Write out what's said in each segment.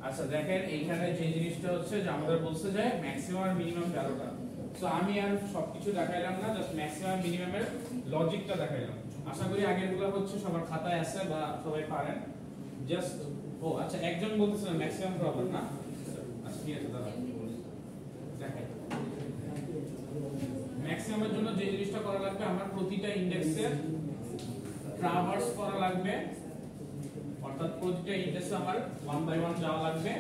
আচ্ছা দেখেন এইখানে যে জিনিসটা হচ্ছে যে আমাদের বলছে যে ম্যাক্সিমাম আর মিনিমাম ভ্যালুটা, সো আমি আর সবকিছু দেখাইলাম না, জাস্ট ম্যাক্সিমাম মিনিমামের লজিকটা দেখাইলাম। আশা করি আগেরগুলো হচ্ছে সবার খাতায় আছে বা সবাই পারেন। জাস্ট ও আচ্ছা একজন বলতেছেন ম্যাক্সিমাম প্রবলেম না, আচ্ছা ঠিক আছে দাদা দেখাই। ম্যাক্সিমামের জন্য যে জিনিসটা করা লাগবে, আমার প্রতিটা ইন্ডেক্সের ট্রাভার্স করা লাগবে, অর্থাৎ প্রতিটা ইন্ডেক্সে আমার 1 বাই 1 যাওয়া লাগবে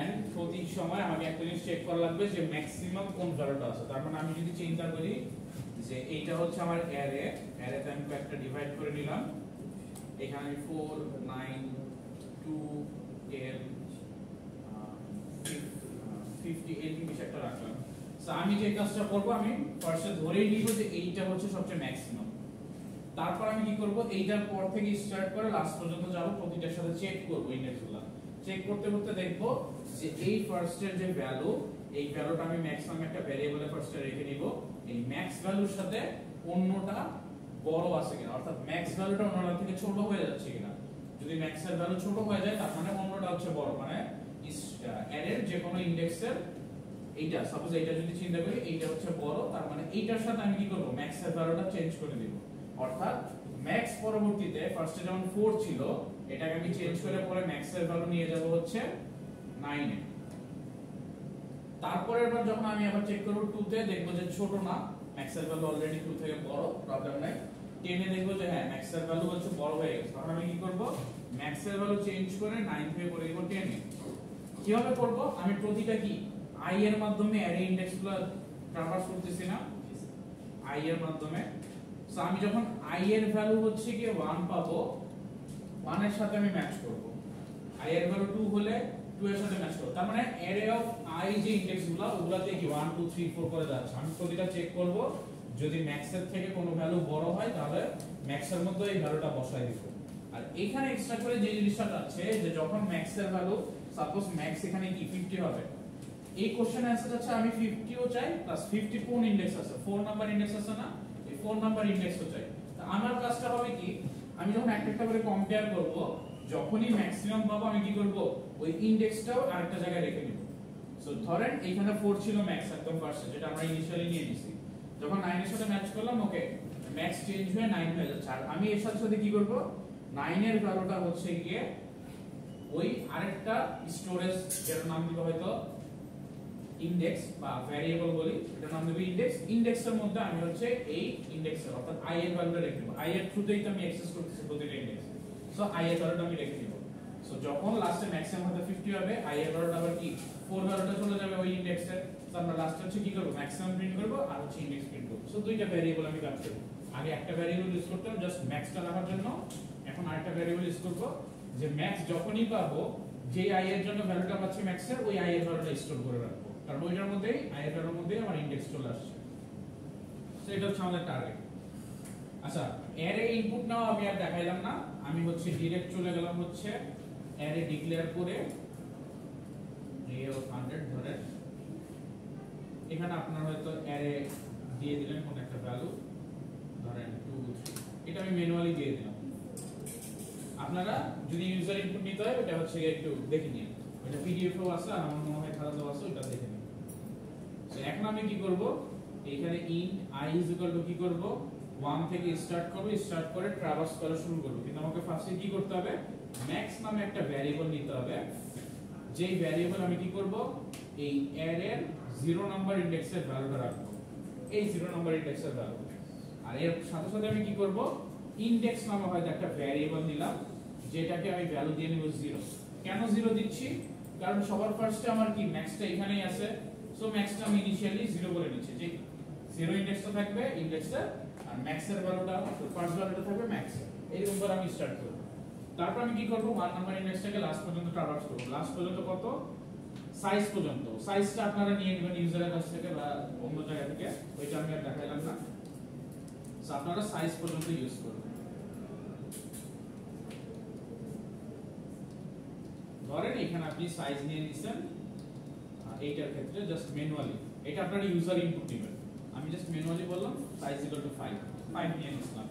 এন্ড প্রতি সময় আমাকে একটা জিনিস চেক করা লাগবে যে ম্যাক্সিমাম কোন ভ্যালুটা আছে। তার মানে আমি যদি চিন্তা করি যে এইটা হচ্ছে আমার অ্যারে, অ্যারেতে আমি একটা ডিভাইড করে নিলাম, এখানে আমি 4 9 2 10 50 এই বিষয়টা রাখলাম। সো আমি যে কাজটা করব, আমি ফার্স্টে ধরেই নিব যে এইটা হচ্ছে সবচেয়ে ম্যাক্সিমাম। তারপর আমি কি করব, এইটার পর থেকে স্টার্ট করে লাস্ট পর্যন্ত যাব, প্রতিটার সাথে চেক করব ইন্ডেক্সগুলো। চেক করতে করতে দেখব যে এই ফার্স্টের যে ভ্যালু, এই ভ্যালুটা আমি ম্যাক্সিমাম একটা ভ্যারিয়েবলে ফার্স্টে রেখে নিব, এই ম্যাক্স ভ্যালুর সাথে অন্যটা বড় আছে কিনা, অর্থাৎ ম্যাক্স ভ্যালুটা অন্যটা থেকে ছোট হয়ে যাচ্ছে কিনা। যদি ম্যাক্স এর ভ্যালু ছোট হয়ে যায় তার মানে অন্যটা হচ্ছে বড়, মানে অ্যারের যে কোনো ইন্ডেক্সের এইটা সাপোজ এইটা যদি চিন্তা করি এইটা হচ্ছে বড়, তার মানে এইটার সাথে আমি কি করব, ম্যাক্স এর ভ্যালুটা চেঞ্জ করে দেব। অর্থাৎ ম্যাক্স পরবর্তীতে ফার্স্টে যেমন 4 ছিল, এটাকে আমি চেঞ্জ করে পরে ম্যাক্স এর ভ্যালু নিয়ে যাব হচ্ছে 9 এ। তারপরের বার যখন আমি আবার চেক করব 2 তে, দেখব যে ছোট না, ম্যাক্স এর ভ্যালু অলরেডি 2 থেকে বড়, প্রবলেম নাই। 10 এ দেখব যে হ্যাঁ ম্যাক্স এর ভ্যালু হচ্ছে বড় হয়ে গেছে, তখন আমি কি করব, ম্যাক্স এর ভ্যালু চেঞ্জ করে 9 থেকে করে দেব 10 এ। কিভাবে করব, আমি প্রতিটা কি i এর মাধ্যমে অ্যারে ইন্ডেক্সগুলো ট্রাভার্স করতেছি না, i এর মাধ্যমে। সো আমি যখন i এর ভ্যালু হচ্ছে কি 1 পাবো, 1 এর সাথে আমি ম্যাচ করব, i এর ভ্যালু 2 হলে 2 এর সাথে ম্যাচ করব। তার মানে অ্যারে অফ i যে ইন্ডেক্সগুলো, ওগুলাতে কি 1 2 3 4 করে যাচ্ছে। আমি প্রতিটা চেক করব, যদি ম্যাক্স এর থেকে কোনো ভ্যালু বড় হয় তাহলে ম্যাক্স এর মধ্যে এই ভ্যালুটা বসাই দিব। আর এখানে এক্সট্রা করে যে জিনিসটা আছে যে যখন ম্যাক্স এর ভ্যালু, সাপোজ ম্যাক্স এখানে কি 50 হবে, এই কোশ্চেন অ্যান্সার আছে আমি 50 ও চাই প্লাস 50 কোন ইন্ডেক্স আছে, 4 নাম্বার ইন্ডেক্স আছে না, এই 4 নাম্বার ইন্ডেক্সও চাই। তো আমার কাজটা হবে কি, আমি যখন একটা করে কম্পেয়ার করব, যখনই ম্যাক্সিমাম পাবো আমি কি করব, ওই ইন্ডেক্সটাও আরেকটা জায়গায় রেখে নিব। সো ধরেন এখানে 4 ছিল ম্যাক্স একদম ফার্স্টে, যেটা আমরা ইনিশিয়ালি নিয়ে নিছি, যখন 9 এর সাথে ম্যাচ করলাম, ওকে ম্যাক্স চেঞ্জ হয়ে 9 হয়ে যাচ্ছে। আর আমি এর সাথে সাথে কি করব, 9 এর ভ্যালুটা হচ্ছে গিয়ে ওই আরেকটা স্টোরেজ, যেটার নাম দিব হয়তো ইনডেক্স বা ভ্যারিয়েবল বলি, এটার নাম দেব ইনডেক্স। ইনডেক্সের মধ্যে আমি হচ্ছে এই ইনডেক্সের অর্থাৎ i এর ভ্যালুটা রেখে দেব। i এর থ্রুতেই তো আমি অ্যাক্সেস করতেছি প্রতিটা ইনডেক্স, সো i এর ভ্যালুটা আমি রেখে দেব। সো যখন লাস্টে ম্যাক্সিমাম হতে 50 হবে, i এর ভ্যালুটা আবার কি 4 ভ্যালুটা চলে যাবে ওই ইনডেক্সে। সো আমরা লাস্টে হচ্ছে কি করব, ম্যাক্সিমাম প্রিন্ট করব আর হচ্ছে ইনডেক্স প্রিন্ট করব। সো দুইটা ভ্যারিয়েবল আমি কাজ করব। আগে একটা ভ্যারিয়েবল ইউজ করতাম জাস্ট ম্যাক্সটা নেওয়ার জন্য, এখন আরেকটা ভ্যারিয়েবল ইউজ করব যে ম্যাক্স যখনই পাবো, যে i এর জন্য ভ্যালুটা পাচ্ছি ম্যাক্সের, ওই i এর ভ্যালুটা স্টোর করে রাখবো, কারণ ওইটার মধ্যেই i এর ভ্যালুর মধ্যেই আমার ইনডেক্স চলে আসছে। সো এটা হচ্ছে আমাদের টার্গেট। আচ্ছা অ্যারে ইনপুট নাও আমি আর দেখাইলাম না, আমি হচ্ছে ডাইরেক্ট চলে গেলাম হচ্ছে অ্যারে ডিক্লেয়ার করে a of 100 ধরে, এখানে আপনার হয়তো অ্যারে দিয়ে দিলেন কোন একটা ভ্যালু, ধরেন 2 3, এটা আমি ম্যানুয়ালি দিয়ে দিলাম। আপনারা যদি ইউজার ইনপুট নিতে হয় এটা হচ্ছে একটু দেখে নিন, এটা পিডিএফ এও আছে আর আমার মনে হয় খাতাতেও আছে, ওটা দেখে নিন। সো এখন আমি কি করব, এইখানে ইন্ট i কি করব, 1 থেকে স্টার্ট করব, স্টার্ট করে ট্রাভার্স করা শুরু করব। কিন্তু আমাকে ফার্স্টে কি করতে হবে, ম্যাক্স নামে একটা ভ্যারিয়েবল নিতে হবে, যেই ভ্যারিয়েবল আমি কি করব, এই অ্যারের 0 নাম্বার ইনডেক্সের ভ্যালুটা রাখবো, এই 0 নাম্বার ইনডেক্সের ভ্যালু। আর এর সাথে সাথে আমি কি করব, ইনডেক্স নামে হয়তো একটা ভ্যারিয়েবল নিলাম, যেটাকে আমি ভ্যালু দিয়ে নিব 0। কেন 0 দিচ্ছি, কারণ সবার ফার্স্টে আমার কি ম্যাক্সটা এখানেই আছে, সো ম্যাক্সটা আমি ইনিশিয়ালি 0 করে নিচ্ছি, যে 0 ইনডেক্সটা থাকবে ইনডেক্সে, আর ম্যাক্সের ভ্যালুটা ফার্স্ট ভ্যালুটা থাকবে ম্যাক্স, এইরকম করে আমি স্টার্ট করব। তারপর আমি কি করব, 1 নাম্বার ইনডেক্সটাকে লাস্ট পর্যন্ত ট্রাভার্স করব, লাস্ট পর্যন্ত কত, সাইজ পর্যন্ত। সাইজটা আপনারা নিয়ে নেবেন ইউজারের কাছ থেকে বা অন্য জায়গা থেকে, ওইটা আমি আর দেখাইলাম না। সো আপনারা সাইজ পর্যন্ত ইউজ করবেন। ধরেন এখানে আপনি সাইজ নিয়ে নিছেন, এইটার ক্ষেত্রে জাস্ট ম্যানুয়ালি, এটা আপনারা ইউজার ইনপুট দিবেন, আমি জাস্ট ম্যানুয়ালি বললাম সাইজ ইকুয়াল টু 5 নিয়ে নিছিলাম।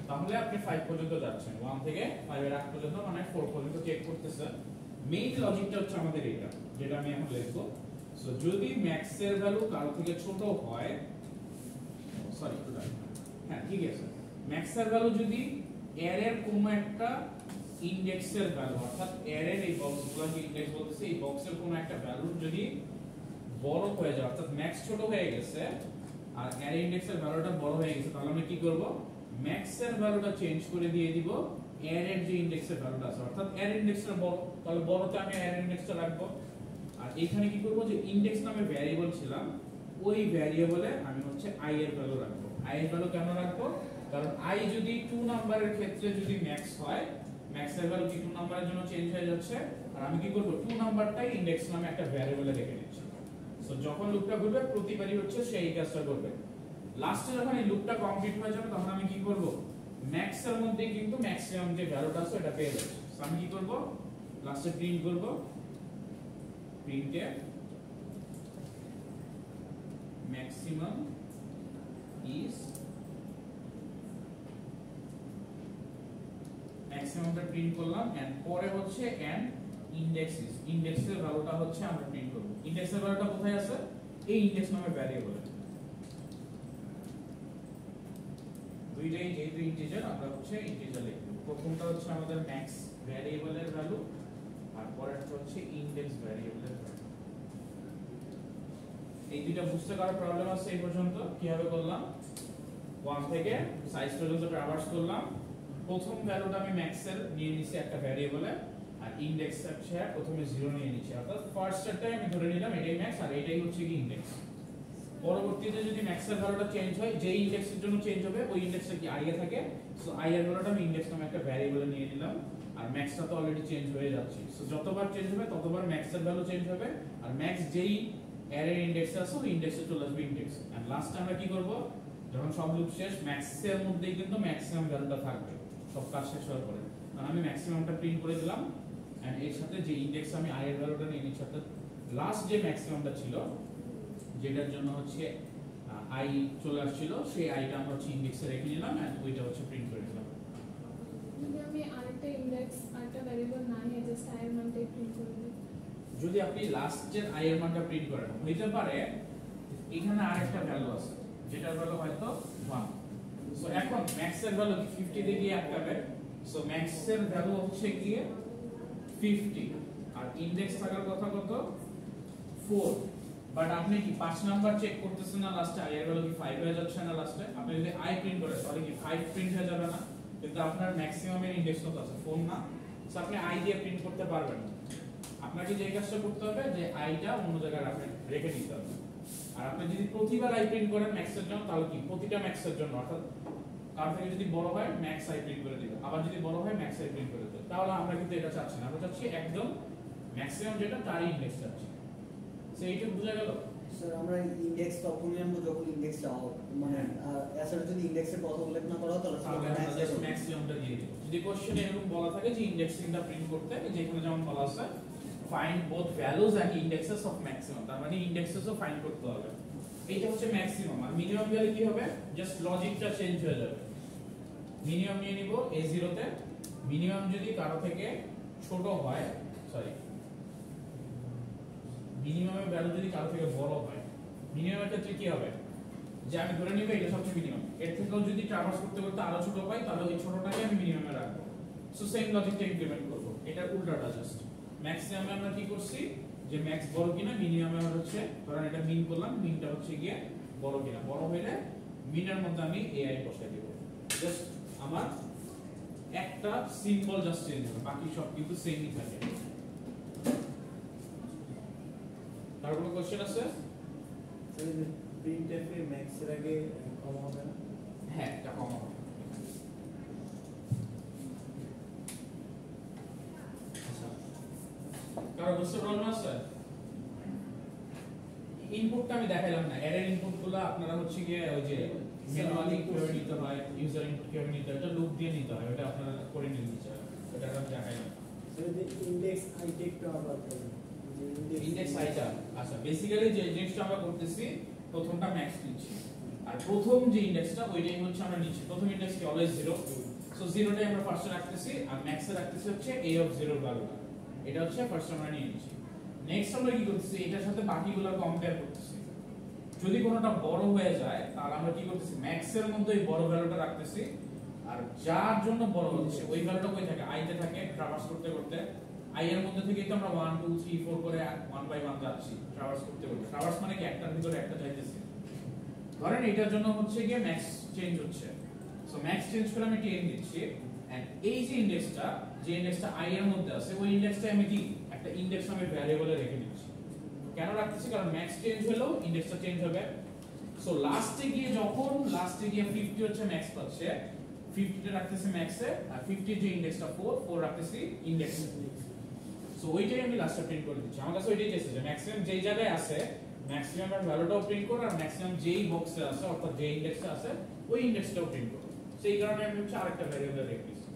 তাহলে আপনি 5 পর্যন্ত যাচ্ছেন, 1 থেকে 5 এর আগ পর্যন্ত, মানে 4 পর্যন্ত চেক করতেছেন। মেইন লজিকটা হচ্ছে আমাদের এটা, যেটা আমি এখন লিখবো। সো যদি ম্যাক্স এর ভ্যালু কারো থেকে ছোট হয়, সরি হ্যাঁ ঠিক আছে, ম্যাক্স এর ভ্যালু যদি এর এর কোনো একটা ইনডেক্সের ভ্যালু, অর্থাৎ এর এর এই বক্সগুলোকে ইনডেক্স বলতেছে, এই বক্সের কোনো একটা ভ্যালু যদি বড় হয়ে যায়, অর্থাৎ ম্যাক্স ছোট হয়ে গেছে আর এর ইনডেক্সের ভ্যালুটা বড় হয়ে গেছে, তাহলে আমরা কি করব, ম্যাক্স এর ভ্যালুটা চেঞ্জ করে দিয়ে দিব এর এর যে ইনডেক্সের ভ্যালুটা আছে, অর্থাৎ এর ইনডেক্সটা বড়, তাহলে বড়তে আমি এর ইনডেক্সটা রাখবো। আর এখানে কি করব, যে ইনডেক্স নামে ভ্যারিয়েবল ছিলাম, ওই ভ্যারিয়েবলে আমি হচ্ছে i এর ভ্যালু রাখবো। i এর ভ্যালু কেন রাখবো, কারণ i যদি 2 নাম্বারের ক্ষেত্রে যদি ম্যাক্স হয়, ম্যাক্স এর ভ্যালু কি 2 নাম্বারের জন্য চেঞ্জ হয়ে যাচ্ছে, আর আমি কি করব 2 নাম্বারটাই ইনডেক্স নামে একটা ভ্যারিয়েবলে রেখে দিচ্ছি। সো যখন লুপটা ঘুরবে প্রতিবারই হচ্ছে সেই কাজটা করবে। লাস্টে যখন এই লুপটা কমপ্লিট হয়ে যাবে তখন আমি কি করব, ম্যাক্স এর মধ্যে কিন্তু ম্যাক্সিমাম যে ভ্যালুটা আছে এটা পেয়ে যাচ্ছি। সো আমি কি করব, লাস্টে প্রিন্ট করব, প্রিন্টে maximum is, ম্যাক্সিমামটা প্রিন্ট করলাম, এন্ড পরে হচ্ছে এন্ড ইনডেক্স ইজ, ইনডেক্সের ভ্যালুটা হচ্ছে আমরা প্রিন্ট করব। ইনডেক্সের ভ্যালুটা কোথায় আছে, এই ইনডেক্স নামে ভ্যারিয়েবলে। দুইটাই যেহেতু ইন্টিজার, আমরা হচ্ছে ইন্টিজার লিখব। প্রথমটা হচ্ছে আমাদের ম্যাক্স ভ্যারিয়েবলের ভ্যালু, আর পরেরটা হচ্ছে ইনডেক্স ভ্যারিয়েবলের ভ্যালু। এই দুইটা বুঝতে কারো প্রবলেম আছে এই পর্যন্ত? কিভাবে করলাম, 1 থেকে সাইজ পর্যন্ত ট্রাভার্স করলাম। প্রথম ভ্যালুটা আমি ম্যাক্স এর নিয়ে নিছি একটা ভ্যারিয়েবলে, আর ইনডেক্স হচ্ছে প্রথমে 0 নিয়ে নিছি, অর্থাৎ ফার্স্টটাই আমি ধরে নিলাম এটাই ম্যাক্স আর এটাই হচ্ছে কি ইনডেক্স। পরবর্তীতে যদি ম্যাক্স এর ভ্যালুটা চেঞ্জ হয়, যে ইনডেক্সের জন্য চেঞ্জ হবে ওই ইনডেক্সটা কি i এ থাকে, সো i এর ভ্যালুটা আমি ইনডেক্স নামে একটা ভ্যারিয়েবলে নিয়ে নিলাম, আর ম্যাক্সটা তো অলরেডি চেঞ্জ হয়ে যাচ্ছে। সো যতবার চেঞ্জ হবে ততবার ম্যাক্স এর ভ্যালু চেঞ্জ হবে, আর ম্যাক্স যেই অ্যারে ইনডেক্স আছে ওই ইনডেক্সে চলে আসবে ইনডেক্স। এন্ড লাস্টে আমরা কি করব, যখন সব লুপ শেষ ম্যাক্স এর মধ্যেই কিন্তু ম্যাক্সিমাম ভ্যালুটা থাকবে সব কাজ শেষ হওয়ার পরে। কারণ আমি ম্যাক্সিমামটা প্রিন্ট করে দিলাম, এন্ড এর সাথে যে ইনডেক্স আমি i এর ভ্যালুটা নিয়ে নিচ্ছি, অর্থাৎ লাস্ট যে ম্যাক্সিমামটা ছিল যেটার জন্য হচ্ছে i চলে আসছিল, সেই i টা আমরা হচ্ছে ইনডেক্সে রেখে নিলাম, এন্ড ওইটা হচ্ছে প্রিন্ট করে দিলাম। যদি আমি আরেকটা ইনডেক্স আরেকটা ভ্যারিয়েবল না নিয়ে জাস্ট i এর মানটাই প্রিন্ট করে দিই, যদি আপনি লাস্ট যে i এর মানটা প্রিন্ট করেন, হইতে পারে এখানে আরেকটা ভ্যালু আছে যেটার ভ্যালু হয়তো 1। সো এখন ম্যাক্স এর ভ্যালু 50 দিয়ে গিয়ে আটকাবে, সো ম্যাক্স এর ভ্যালু হচ্ছে গিয়ে 50, আর ইনডেক্স থাকার কথা কত, 4। বাট আপনি কি 5 নাম্বার চেক করতেছেন না, লাস্টে i এর ভ্যালু কি 5 হয়ে যাচ্ছে না লাস্টে? আপনি যদি i প্রিন্ট করেন তাহলে কি 5 প্রিন্ট হয়ে যাবে না? কিন্তু আপনার ম্যাক্সিমামের ইনডেক্স কত আছে, 4 না? সো আপনি i দিয়ে প্রিন্ট করতে পারবেন না। আপনাকে যে কাজটা করতে হবে যে i টা অন্য জায়গায় রেখে দিতে হবে। আর আপনি যদি প্রতিবার i প্রিন্ট করেন ম্যাক্স এর জন্য, তাহলে কি প্রতিটা ম্যাক্স এর জন্য, অর্থাৎ কার থেকে যদি বড় হয় ম্যাক্স i প্রিন্ট করে দিবেন, আবার যদি বড় হয় ম্যাক্স i প্রিন্ট করে দিবেন। তাহলে আমরা কিন্তু এটা চাচ্ছি না, আমরা চাচ্ছি একদম ম্যাক্সিমাম যেটা তারই ইনডেক্স চাচ্ছি। সো এইটা বোঝা গেল? স্যার আমরা ইনডেক্স তখনই আনবো যখন ইনডেক্সটা হবে, মানে এছাড়া যদি ইনডেক্সের কথা উল্লেখ না করা হয় তাহলে আমরা জাস্ট ম্যাক্সিমামটা দিয়ে দেব। যদি কোশ্চেনে এরকম বলা থাকে যে ইনডেক্সিংটা প্রিন্ট করতে, যেখানে যেমন বলা আছে find both values and indexes of maximum, তার মানে ইনডেক্সেসও ফাইন্ড করতে হবে। এইটা হচ্ছে ম্যাক্সিমাম। আর মিনিমাম গেলে কি হবে, জাস্ট লজিকটা চেঞ্জ হয়ে যাবে। মিনিমাম নিয়ে নিব a0 তে, মিনিমাম যদি কারো থেকে ছোট হয়, সরি মিনিমামের ভ্যালু যদি কারো থেকে বড় হয়, মিনিমামের ক্ষেত্রে কি হবে, যে আমি ধরে নিব এটা সবচেয়ে মিনিমাম, এর থেকেও যদি ট্রাভার্স করতে করতে আরো ছোট পাই তাহলে ওই ছোটটাকে আমি মিনিমামে রাখবো। সো সেম লজিকটা ইমপ্লিমেন্ট করব, এটা উল্টাটা জাস্ট। ম্যাক্সিমামে আমরা কি করছি, যে ম্যাক্স বড় কিনা, মিনিমামে আমরা হচ্ছে ধরেন এটা মিন করলাম, মিনটা হচ্ছে গিয়ে বড় কিনা, বড় হইলে মিনের মধ্যে আমি ai বসাই দেব। জাস্ট আমার একটা সিম্বল জাস্ট চেঞ্জ হবে, বাকি সব কিন্তু সেমই থাকে। আর কোনো কোশ্চেন আছে? প্রিন্টএফ এর ম্যাক্স এর আগে কম হবে না? হ্যাঁ, এটা কম হবে। কারো বুঝতে প্রবলেম আছে? ইনপুটটা আমি দেখাইলাম না, অ্যারের ইনপুটগুলো আপনারা হচ্ছে গিয়ে ওই যে ম্যানুয়ালি কিভাবে নিতে হয়, ইউজার ইনপুট কিভাবে নিতে হয়, এটা লুপ দিয়ে নিতে হয়, ওটা আপনারা করে নিতে চান, এটা আমি দেখাইলাম। ইনডেক্স আইটা একটু আবার করুন। ইনডেক্স আইটা আচ্ছা, বেসিক্যালি যে জিনিসটা আমরা করতেছি, প্রথমটা ম্যাক্স নিচ্ছি, আর প্রথম যে ইনডেক্সটা ওইটাই হচ্ছে আমরা নিচ্ছি। প্রথম ইনডেক্স কি অলওয়েজ 0, সো 0টাই আমরা ফার্স্টে রাখতেছি, আর ম্যাক্সে রাখতেছি হচ্ছে a of 0 ভ্যালুটা। এটা হচ্ছে ফার্স্ট আমরা নিয়ে নিচ্ছি। নেক্সট আমরা কি করতেছি, এটার সাথে বাকিগুলো কম্পেয়ার করতেছি। যদি কোনোটা বড় হয়ে যায় তাহলে আমরা কি করতেছি, ম্যাক্স এর মধ্যে এই বড় ভ্যালুটা রাখতেছি, আর যার জন্য বড় হচ্ছে ওই ভ্যালুটা কই থাকে, আই তে থাকে। ট্রাভার্স করতে করতে আই এর মধ্যে থেকেই তো আমরা 1 2 3 4 করে 1 বাই 1 যাচ্ছি ট্রাভার্স করতে করতে। ট্রাভার্স মানে কি একটার ভিতরে একটা যাইতেছে। ধরেন এটার জন্য হচ্ছে গিয়ে ম্যাক্স চেঞ্জ হচ্ছে, সো ম্যাক্স চেঞ্জ করে আমি 10 দিচ্ছি, এন্ড এই যে ইনডেক্সটা, যে ইনডেক্সটা আই এর মধ্যে আছে ওই ইনডেক্সটা আমি কি একটা ইনডেক্স নামে ভ্যারিয়েবলে রেখে দিচ্ছি। কেন রাখতেছি, কারণ ম্যাক্স চেঞ্জ হলেও ইনডেক্সটা চেঞ্জ হবে। সো লাস্টে গিয়ে যখন 50 হচ্ছে ম্যাক্স পাচ্ছে, 50 টা রাখতেছি ম্যাক্সে, আর 50 যে ইনডেক্সটা 4 রাখতেছি ইনডেক্সে। সো ওইটাই আমি লাস্টে প্রিন্ট করে দিচ্ছি। আমার কাছে ওইটাই চাইছে যে ম্যাক্সিমাম যেই জায়গায় আছে ম্যাক্সিমাম এর ভ্যালুটাও প্রিন্ট করো, আর ম্যাক্সিমাম যেই বক্সে আছে অর্থাৎ যে ইনডেক্সে আছে ওই ইনডেক্সটাও প্রিন্ট করো। সেই কারণে আমি হচ্ছে আরেকটা ভ্যারিয়েবল রেখে দিচ্ছি।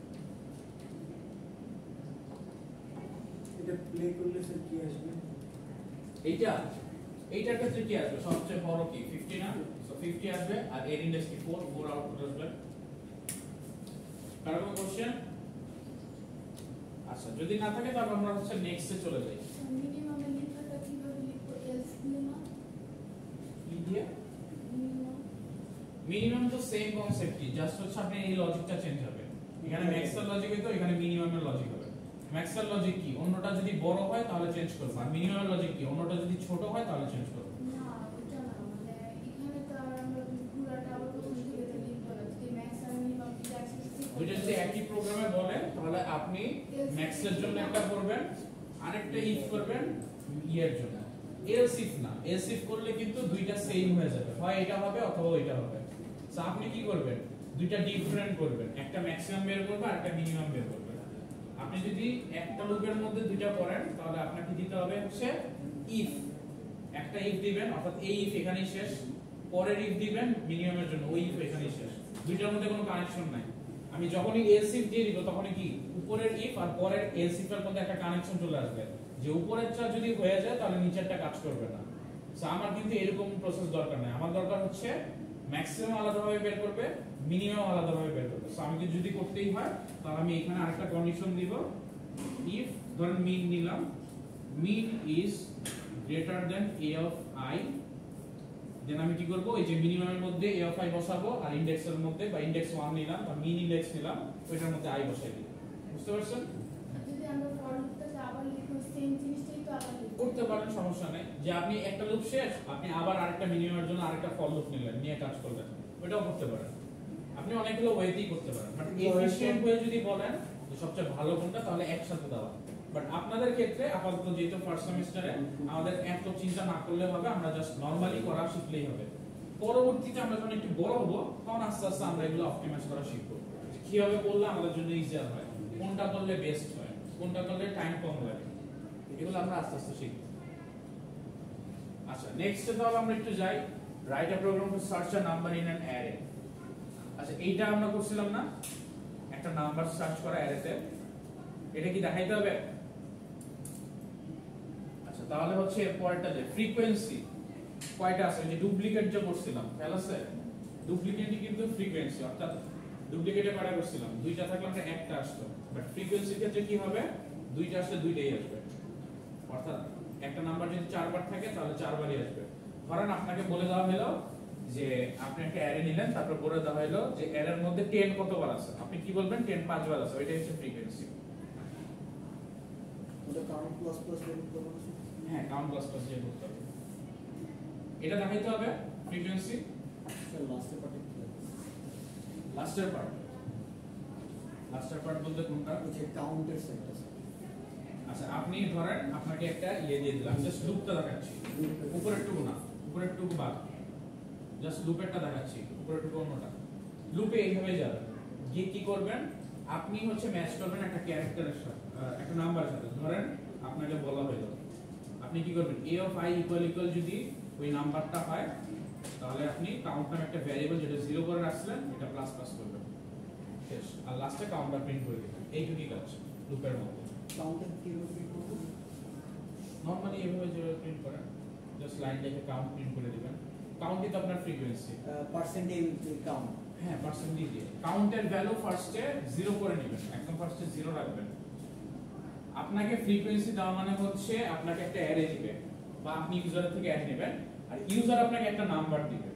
এটা প্লে করলে স্যার কি আসবে? এইটার ক্ষেত্রে কি আসবে, সবচেয়ে বড় কি 50 না, সো 50 আসবে, আর এর ইনডেক্স কি 4 আউটপুট আসবে। কারো কোনো কোশ্চেন? আচ্ছা যদি না থাকে তাহলে আমরা হচ্ছে নেক্সটে চলে যাই। মিনিমাম লিখাটা কিভাবে লিখবো, এলস দিয়ে না? কি দিয়ে? মিনিমাম মিনিমাম তো সেম কনসেপ্টই, জাস্ট হচ্ছে আপনি এই লজিকটা চেঞ্জ হবে। এখানে ম্যাক্সের লজিক হইতো, এখানে মিনিমামের লজিক হবে। ম্যাক্সের লজিক কি, অন্যটা যদি বড় হয় তাহলে চেঞ্জ করব, আর মিনিমামের লজিক কি, অন্যটা যদি ছোট হয় তাহলে চেঞ্জ করব। না, ওটা না, মানে এখানে তো আর আমরা পুরাটা আবার প্রথম থেকে তো লিখবো না। যদি ম্যাক্স আর মিনিমাম যদি একসাথে ওইটা যদি একই প্রোগ্রামে বলে তাহলে আপনি ম্যাক্সের জন্য একটা করবেন, আরেকটা ইফ করবেন ইয়ের জন্য। এলস ইফ না, এলস ইফ করলে কিন্তু দুইটা সেম হয়ে যাবে, হয় এটা হবে অথবা ওইটা হবে। সো আপনি কি করবেন, দুইটা ডিফারেন্ট করবেন, একটা ম্যাক্সিমাম বের করবেন আর একটা মিনিমাম বের করবেন। আপনি যদি একটা লুপের মধ্যে দুইটা করেন তাহলে আপনাকে দিতে হবে হচ্ছে ইফ, একটা ইফ দিবেন অর্থাৎ এই ইফ এখানেই শেষ, পরের ইফ দিবেন মিনিমামের জন্য, ওই ইফ এখানেই শেষ, দুইটার মধ্যে কোনো কানেকশন নাই। আমি যখনই এলস ইফ দিয়ে দিব তখনই কি উপরের ইফ আর পরের এলস ইফ এর মধ্যে একটা কানেকশন চলে আসবে, যে উপরেরটা যদি হয়ে যায় তাহলে নিচেরটা কাজ করবে না। সো আমার কিন্তু এরকম প্রসেস দরকার নাই, আমার দরকার হচ্ছে ম্যাক্সিমাম আলাদাভাবে বের করবে, মিনিমাম আলাদাভাবে বের করবে। সো আমি যদি করতেই হয় তাহলে আমি এখানে আরেকটা কন্ডিশন দিব, ইফ ধরেন মিন নিলাম, mean is greater than a of i, then আমি কি করব, এই যে মিনিমামের মধ্যে a of i বসাবো, আর ইনডেক্সের মধ্যে বা ইনডেক্স 1 নিলাম বা মিন ইনডেক্স নিলাম ওইটার মধ্যে i বসাই দিই। বুঝতে পারছেন? যদি আমরা ফর লুপটাকে আবার লিখবো, সেম জিনিসটাই তো আবার লিখবো। করতে পারেন, সমস্যা নেই। যে আপনি একটা লুপ শেষ, আপনি আবার আরেকটা মিনিমামের জন্য আরেকটা ফর লুপ নিলেন, নিয়ে কাজ করবেন, ওটাও করতে পারেন। আপনি অনেকগুলো ওয়েতেই করতে পারেন, বাট এফিশিয়েন্ট ওয়ে যদি বলেন যে সবচেয়ে ভালো কোনটা তাহলে একসাথে দেওয়া। বাট আপনাদের ক্ষেত্রে আপাতত যেহেতু ফার্স্ট সেমিস্টারে আমাদের এত চিন্তা না করলে হবে, আমরা জাস্ট নরমালি করা শিখলেই হবে। পরবর্তীতে আমরা যখন একটু বড় হবো তখন আস্তে আস্তে আমরা এগুলো অপটিমাইজ করা শিখবো, কিভাবে করলে আমাদের জন্য ইজিয়ার হয়, কোনটা করলে বেস্ট হয়, কোনটা করলে টাইম কম লাগে, এগুলো আমরা আস্তে আস্তে শিখবো। আচ্ছা নেক্সটে তাহলে আমরা একটু যাই, write a program to search a number in an array. আচ্ছা এইটা আমরা করছিলাম না, একটা নাম্বার সার্চ করা অ্যারেতে, এটা কি দেখাইতে হবে? আচ্ছা তাহলে হচ্ছে এর পরেরটা যে ফ্রিকোয়েন্সি কয়টা আছে, যে ডুপ্লিকেট যে করছিলাম খেয়াল আছে, ডুপ্লিকেটই কিন্তু ফ্রিকোয়েন্সি, অর্থাৎ ডুপ্লিকেটে কয়টা করছিলাম, দুইটা থাকলে আমরা একটা আসতো, বাট ফ্রিকোয়েন্সির ক্ষেত্রে কি হবে, দুইটা আসলে দুইটাই আসবে। অর্থাৎ একটা নাম্বার যদি 4 বার থাকে তাহলে 4 বারই আসবে। ধরেন আপনাকে বলে দেওয়া হলো যে আপনি একটা অ্যারে নিলেন, তারপর বলে দেওয়া হলো যে অ্যারের মধ্যে 10 কতবার আছে, আপনি কি বলবেন 10 5 বার আছে, ওইটাই হচ্ছে ফ্রিকোয়েন্সি। ওটা কাউন্ট প্লাস প্লাস বের করতে হবে। হ্যাঁ কাউন্ট প্লাস প্লাস দিয়ে করতে হবে, এটা দেখাইতে হবে ফ্রিকোয়েন্সি। স্যার লাস্টের পার্টে কি আছে? লাস্টের পার্ট বলতে কোনটা? হচ্ছে কাউন্টের সেটটা স্যার। আচ্ছা আপনি ধরেন আপনাকে একটা ইয়ে দিয়ে দিলাম, জাস্ট লুপটা দেখাচ্ছি, উপরের টুকু না, উপরের টুকু বাদ, জাস্ট লুপেরটা দেখাচ্ছি, উপরের টুকু অন্যটা। লুপে এইভাবে যাবে, গিয়ে কি করবেন, আপনি হচ্ছে ম্যাচ করবেন একটা ক্যারেক্টারের সাথে, একটা নাম্বারের সাথে। ধরেন আপনাকে বলা হলো, আপনি কি করবেন, a of i ইকুয়াল যদি ওই নাম্বারটা হয় তাহলে আপনি কাউন্ট নামে একটা ভ্যারিয়েবল যেটা 0 করে রাখছিলেন এটা প্লাস প্লাস করবেন, শেষ। আর লাস্টে কাউন্টটা প্রিন্ট করে দিবেন, এইটুকুই কাজ লুপের মধ্যে। কাউন্টের কিভাবে প্রিন্ট করব? নরমালি এভাবে যেভাবে প্রিন্ট করেন, জাস্ট লাইন লিখে কাউন্ট প্রিন্ট করে দিবেন। কাউন্ট তো আপনার ফ্রিকোয়েন্সি, পার্সেন্টেজ কাউন্ট। হ্যাঁ পার্সেন্টেজ দিয়ে কাউন্টের ভ্যালু ফার্স্টে 0 করে নেবেন, একদম ফার্স্টে 0 রাখবেন। আপনাকে ফ্রিকোয়েন্সি দেওয়া মানে হচ্ছে আপনাকে একটা অ্যারে দিবে বা আপনি ইউজার থেকে অ্যাড নেবেন আর ইউজার আপনাকে একটা নাম্বার দিবে।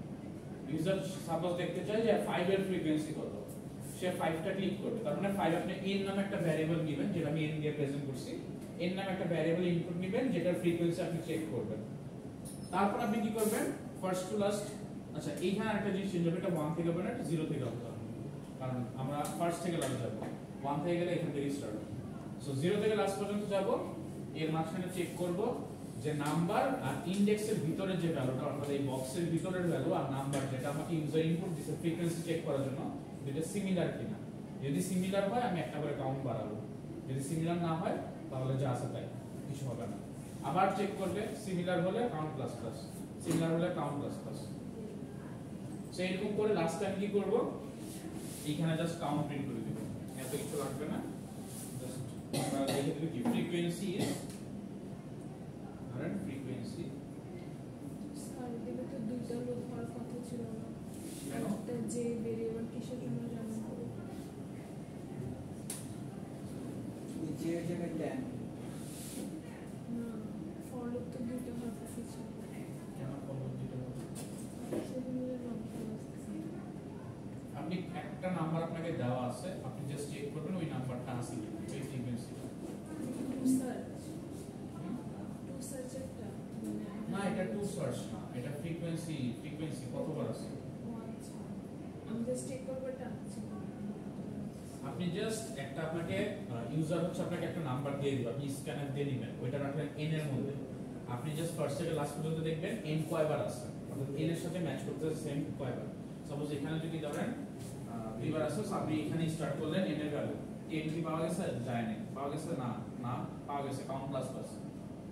ইউজার সাপোজ দেখতে চায় যে 5 এর ফ্রিকোয়েন্সি কত, সে 5টা ক্লিক করবে। তার মানে 5 আপনি n নামে একটা ভ্যারিয়েবল নেবেন, যেটা আমি n দিয়ে প্রেজেন্ট করছি। n নামে একটা ভ্যারিয়েবল ইনপুট নেবেন যেটার ফ্রিকোয়েন্সি আপনি চেক করবেন। তারপর আপনি কি করবেন, ফার্স্ট টু লাস্ট, আচ্ছা এইখানে একটা জিনিস চেঞ্জ হবে, এটা 1 থেকে হবে না, এটা 0 থেকে হবে, কারণ আমরা ফার্স্ট থেকে লাস্ট যাব। 1 থেকে গেলে এখান থেকে স্টার্ট হবে। সো 0 থেকে লাস্ট পর্যন্ত যাব, এর মাঝখানে চেক করব যে নাম্বার আর ইনডেক্সের ভিতরে যে ভ্যালুটা, অর্থাৎ এই বক্সের ভিতরের ভ্যালু আর নাম্বার যেটা আমাকে ইউজার ইনপুট দিছে ফ্রিকোয়েন্সি চেক করার জন্য, যেটা সিমিলার কিনা। যদি সিমিলার হয় আমি একটা করে কাউন্ট বাড়াবো, যদি সিমিলার না হয় তাহলে যা আছে তাই, কিছু হবে না। আবার চেক করবে, সিমিলার হলে কাউন্ট প্লাস প্লাস, সিমিলার হলে কাউন্ট প্লাস প্লাস। সো এরকম করে লাস্ট টাইম কি করব, এইখানে জাস্ট কাউন্ট প্রিন্ট করে দেব, এত কিছু লাগবে না। জাস্ট আমরা লিখে দেব কি ফ্রিকোয়েন্সি ইজ, ধরেন ফ্রিকোয়েন্সি স্যার এদিকে তো দুইটা লোক হওয়ার কথা ছিল না, কেন একটা যে ভেরিয়েবল কিসের জন্য জানেন? ওই যে জায়গায় 10 না, ফর লুপ তো দুইটা হওয়ার কথা ছিল, কেন পদ্ধতিটা হবে? সেজন্য নাম করা আছে। আপনি একটা নাম্বার আপনাকে দেওয়া আছে, আপনি জাস্ট চেক করবেন ওই নাম্বারটা আছে কি ওই ফ্রিকোয়েন্সিটা। টু সার্চ একটা না এটা টু সার্চ না, এটা ফ্রিকোয়েন্সি, ফ্রিকোয়েন্সি কতবার আছে। আচ্ছা, আমি জাস্ট চেক করবো এটা। আপনি জাস্ট একটা, আপনাকে ইউজার হচ্ছে আপনাকে একটা নাম্বার দিয়ে দিবে, আপনি স্ক্যানার দিয়ে দিবেন, ওইটা রাখবেন n এর মধ্যে। আপনি জাস্ট ফার্স্ট থেকে লাস্ট পর্যন্ত দেখবেন n কয়বার আছে, অর্থাৎ n এর সাথে ম্যাচ করতেছে সেম কয়বার। সাপোজ এখানে যদি ধরেন 2বার আছে, সো আপনি এখানে স্টার্ট করলেন n এর ভ্যালু 10 কি পাওয়া গেছে, যায় না, পাওয়া গেছে না, না পাওয়া গেছে, কাউন্ট প্লাস প্লাস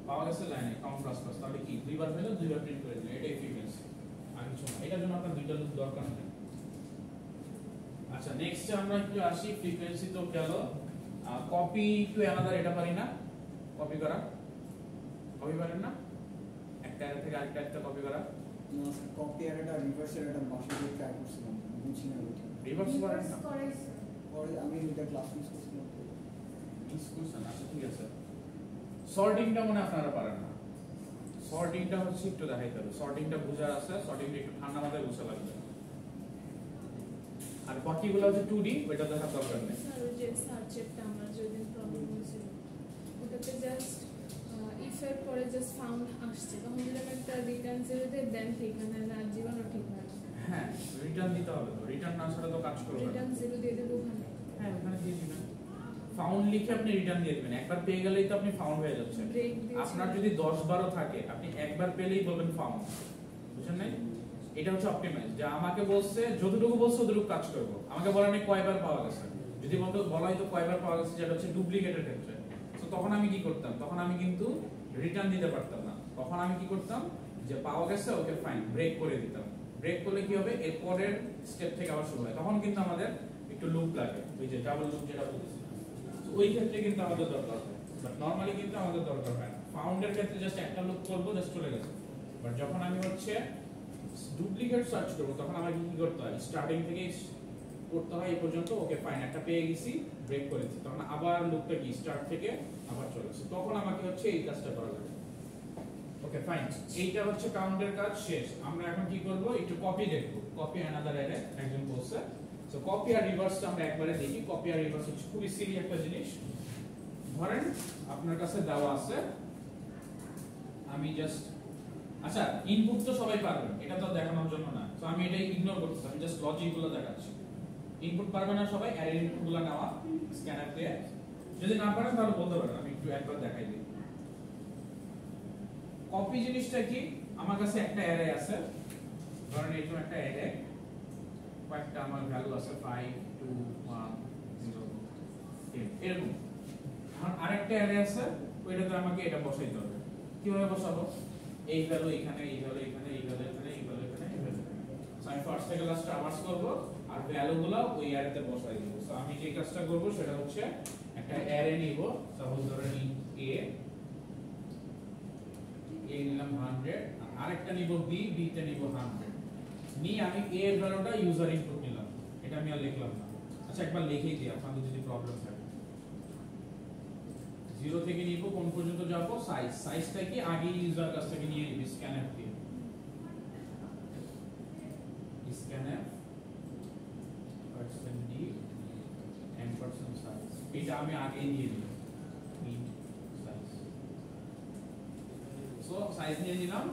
পাওয়া গেছে, যায় না, কাউন্ট প্লাস প্লাস। তাহলে কি 2বার হলো, 2বার প্রিন্ট করে দিলেন, এটাই ফ্রিকোয়েন্সি, আর কিছু না। এটার জন্য আপনার দুইটা লুপ দরকার নেই। আচ্ছা নেক্সট আমরা একটু আসি, ফ্রিকোয়েন্সি তো গেল, কপি টু অ্যানাদার এটা পারি না, কপি করা, কপি পারেন না, একটা অ্যারে থেকে আরেকটা একটা কপি করা। না স্যার, কপি আর এটা রিভার্স এর এটা বাসা দিয়ে ট্রাই করছিলাম, বুঝি না ওটা। রিভার্স করেন না, করাইছে পরে আমি এটা ক্লাস মিস করছিলাম তো। ইনস্ক্লুশন, আচ্ছা ঠিক আছে। সর্টিংটা মনে হয় আপনারা পারেন না, সর্টিংটা হচ্ছে একটু দেখাইতে হবে, সর্টিংটা বোঝা আছে, সর্টিংটা একটু ঠান্ডা মাথায় বোঝা লাগবে। আর বাকিগুলো হচ্ছে 2D, ওইটা দেখার দরকার নেই। স্যার ওই যে সার্চেরটা আমার যেদিন প্রবলেম হয়েছিল, ওটাতে জাস্ট ইফ এর পরে জাস্ট ফাউন্ড আসছে, তখন যদি আমি একটা রিটার্ন জিরো দিই দেন ঠিক হয় না, আর জীবনও ঠিক হয় না। হ্যাঁ রিটার্ন দিতে হবে তো, রিটার্ন না ছাড়া তো কাজ করবে না। রিটার্ন জিরো দিয়ে দেবো ওখানে। হ্যাঁ ওখানে দিয়ে দিবেন, ফাউন্ড লিখে আপনি রিটার্ন দিয়ে দিবেন, একবার পেয়ে গেলেই তো আপনি ফাউন্ড হয়ে যাচ্ছেন। ব্রেক দিয়ে আপনার যদি 10-12 থাকে, আপনি একবার পেলেই বলবেন ফাউন্ড, বুঝছেন নাই? এটা হচ্ছে অপটিমাইজ, যে আমাকে বলছে যতটুকু বলছে ততটুকু কাজ করব, আমাকে বলা নেই কয়বার পাওয়া গেছে। যদি বলা হয়তো কয়বার পাওয়া গেছে, যেটা হচ্ছে ডুপ্লিকেটের ক্ষেত্রে, তো তখন আমি কি করতাম, তখন আমি কিন্তু রিটার্ন দিতে পারতাম না। তখন আমি কি করতাম, যে পাওয়া গেছে ওকে ফাইন, ব্রেক করে দিতাম। ব্রেক করলে কি হবে, এর পরের স্টেপ থেকে আবার শুরু হয়, তখন কিন্তু আমাদের একটু লুপ লাগে, ওই যে ডাবল লুপ যেটা বলতেছি, ওই ক্ষেত্রে কিন্তু আমাদের দরকার হয়, বাট নরমালি কিন্তু আমাদের দরকার হয় না। ফাউন্ডের ক্ষেত্রে জাস্ট একটা লুপ করব, জাস্ট চলে গেছে। বাট যখন আমি হচ্ছে ডুপ্লিকেট সার্চ করব, তখন আমাকে কি করতে হয়, স্টার্টিং থেকে করতে হয় এই পর্যন্ত, ওকে ফাইন একটা পেয়ে গেছি, ব্রেক করেছি, তখন আবার লুপটা কি স্টার্ট থেকে আবার চলে আসে, তখন আমাকে হচ্ছে এই কাজটা করা লাগে। ওকে ফাইন, এইটা হচ্ছে কাউন্টের কাজ শেষ। আমরা এখন কি করব, একটু কপি দেখব, কপি অ্যানাদার অ্যারে একজন বলছে। সো কপি আর রিভার্সটা আমরা একবারে দেখি। কপি আর রিভার্স হচ্ছে খুবই সিলি একটা জিনিস। ধরেন আপনার কাছে দেওয়া আছে, আমি জাস্ট, আচ্ছা ইনপুট তো সবাই পারবেন, এটা তো দেখানোর জন্য না, তো আমি এটাই ইগনোর করতেছি, আমি জাস্ট লজিকগুলো দেখাচ্ছি। ইনপুট পারবে না সবাই, অ্যারে ইনপুটগুলো নেওয়া স্ক্যানার দিয়ে, যদি না পারেন তাহলে বলতে পারেন, আমি একটু একবার দেখাই দিই। কপি জিনিসটা কি, আমার কাছে একটা অ্যারে আছে, ধরেন এরকম একটা অ্যারে, কয়েকটা আমার ভ্যালু আছে 5 2 1 0 এরকম। আমার আরেকটা অ্যারে আছে, ওইটাতে আমাকে এটা বসাইতে হবে। কিভাবে বসাবো, এই ভ্যালু এখানে, এই ভ্যালু এখানে, এই ভ্যালু এখানে, এই ভ্যালু এখানে, এই ভ্যালু এখানে। সো আমি ফার্স্ট থেকে লাস্ট আওয়ার্স করব আর ভ্যালুগুলো ওই অ্যারেতে বসাই দেব। সো আমি যে কাজটা করব সেটা হচ্ছে একটা অ্যারে নিব, সাপোজ ধরেন a নিলাম 100, আরেকটা নিব b, b তে নিব 100, নিয়ে আমি a এর ভ্যালুটা ইউজার ইনপুট নিলাম, এটা আমি আর লিখলাম না। আচ্ছা একবার লিখেই দিই আপনাদের যদি প্রবলেম থাকে। 0 0 থেকে নিব কোন পর্যন্ত যাব সাইজটা কি আগে ইউজার কাছ থেকে নিয়ে নিব স্ক্যানএফ দিয়ে স্ক্যানএফ %d and %size এটা আমি আগেই দিয়ে দিই int size সো সাইজ নিয়ে নিলাম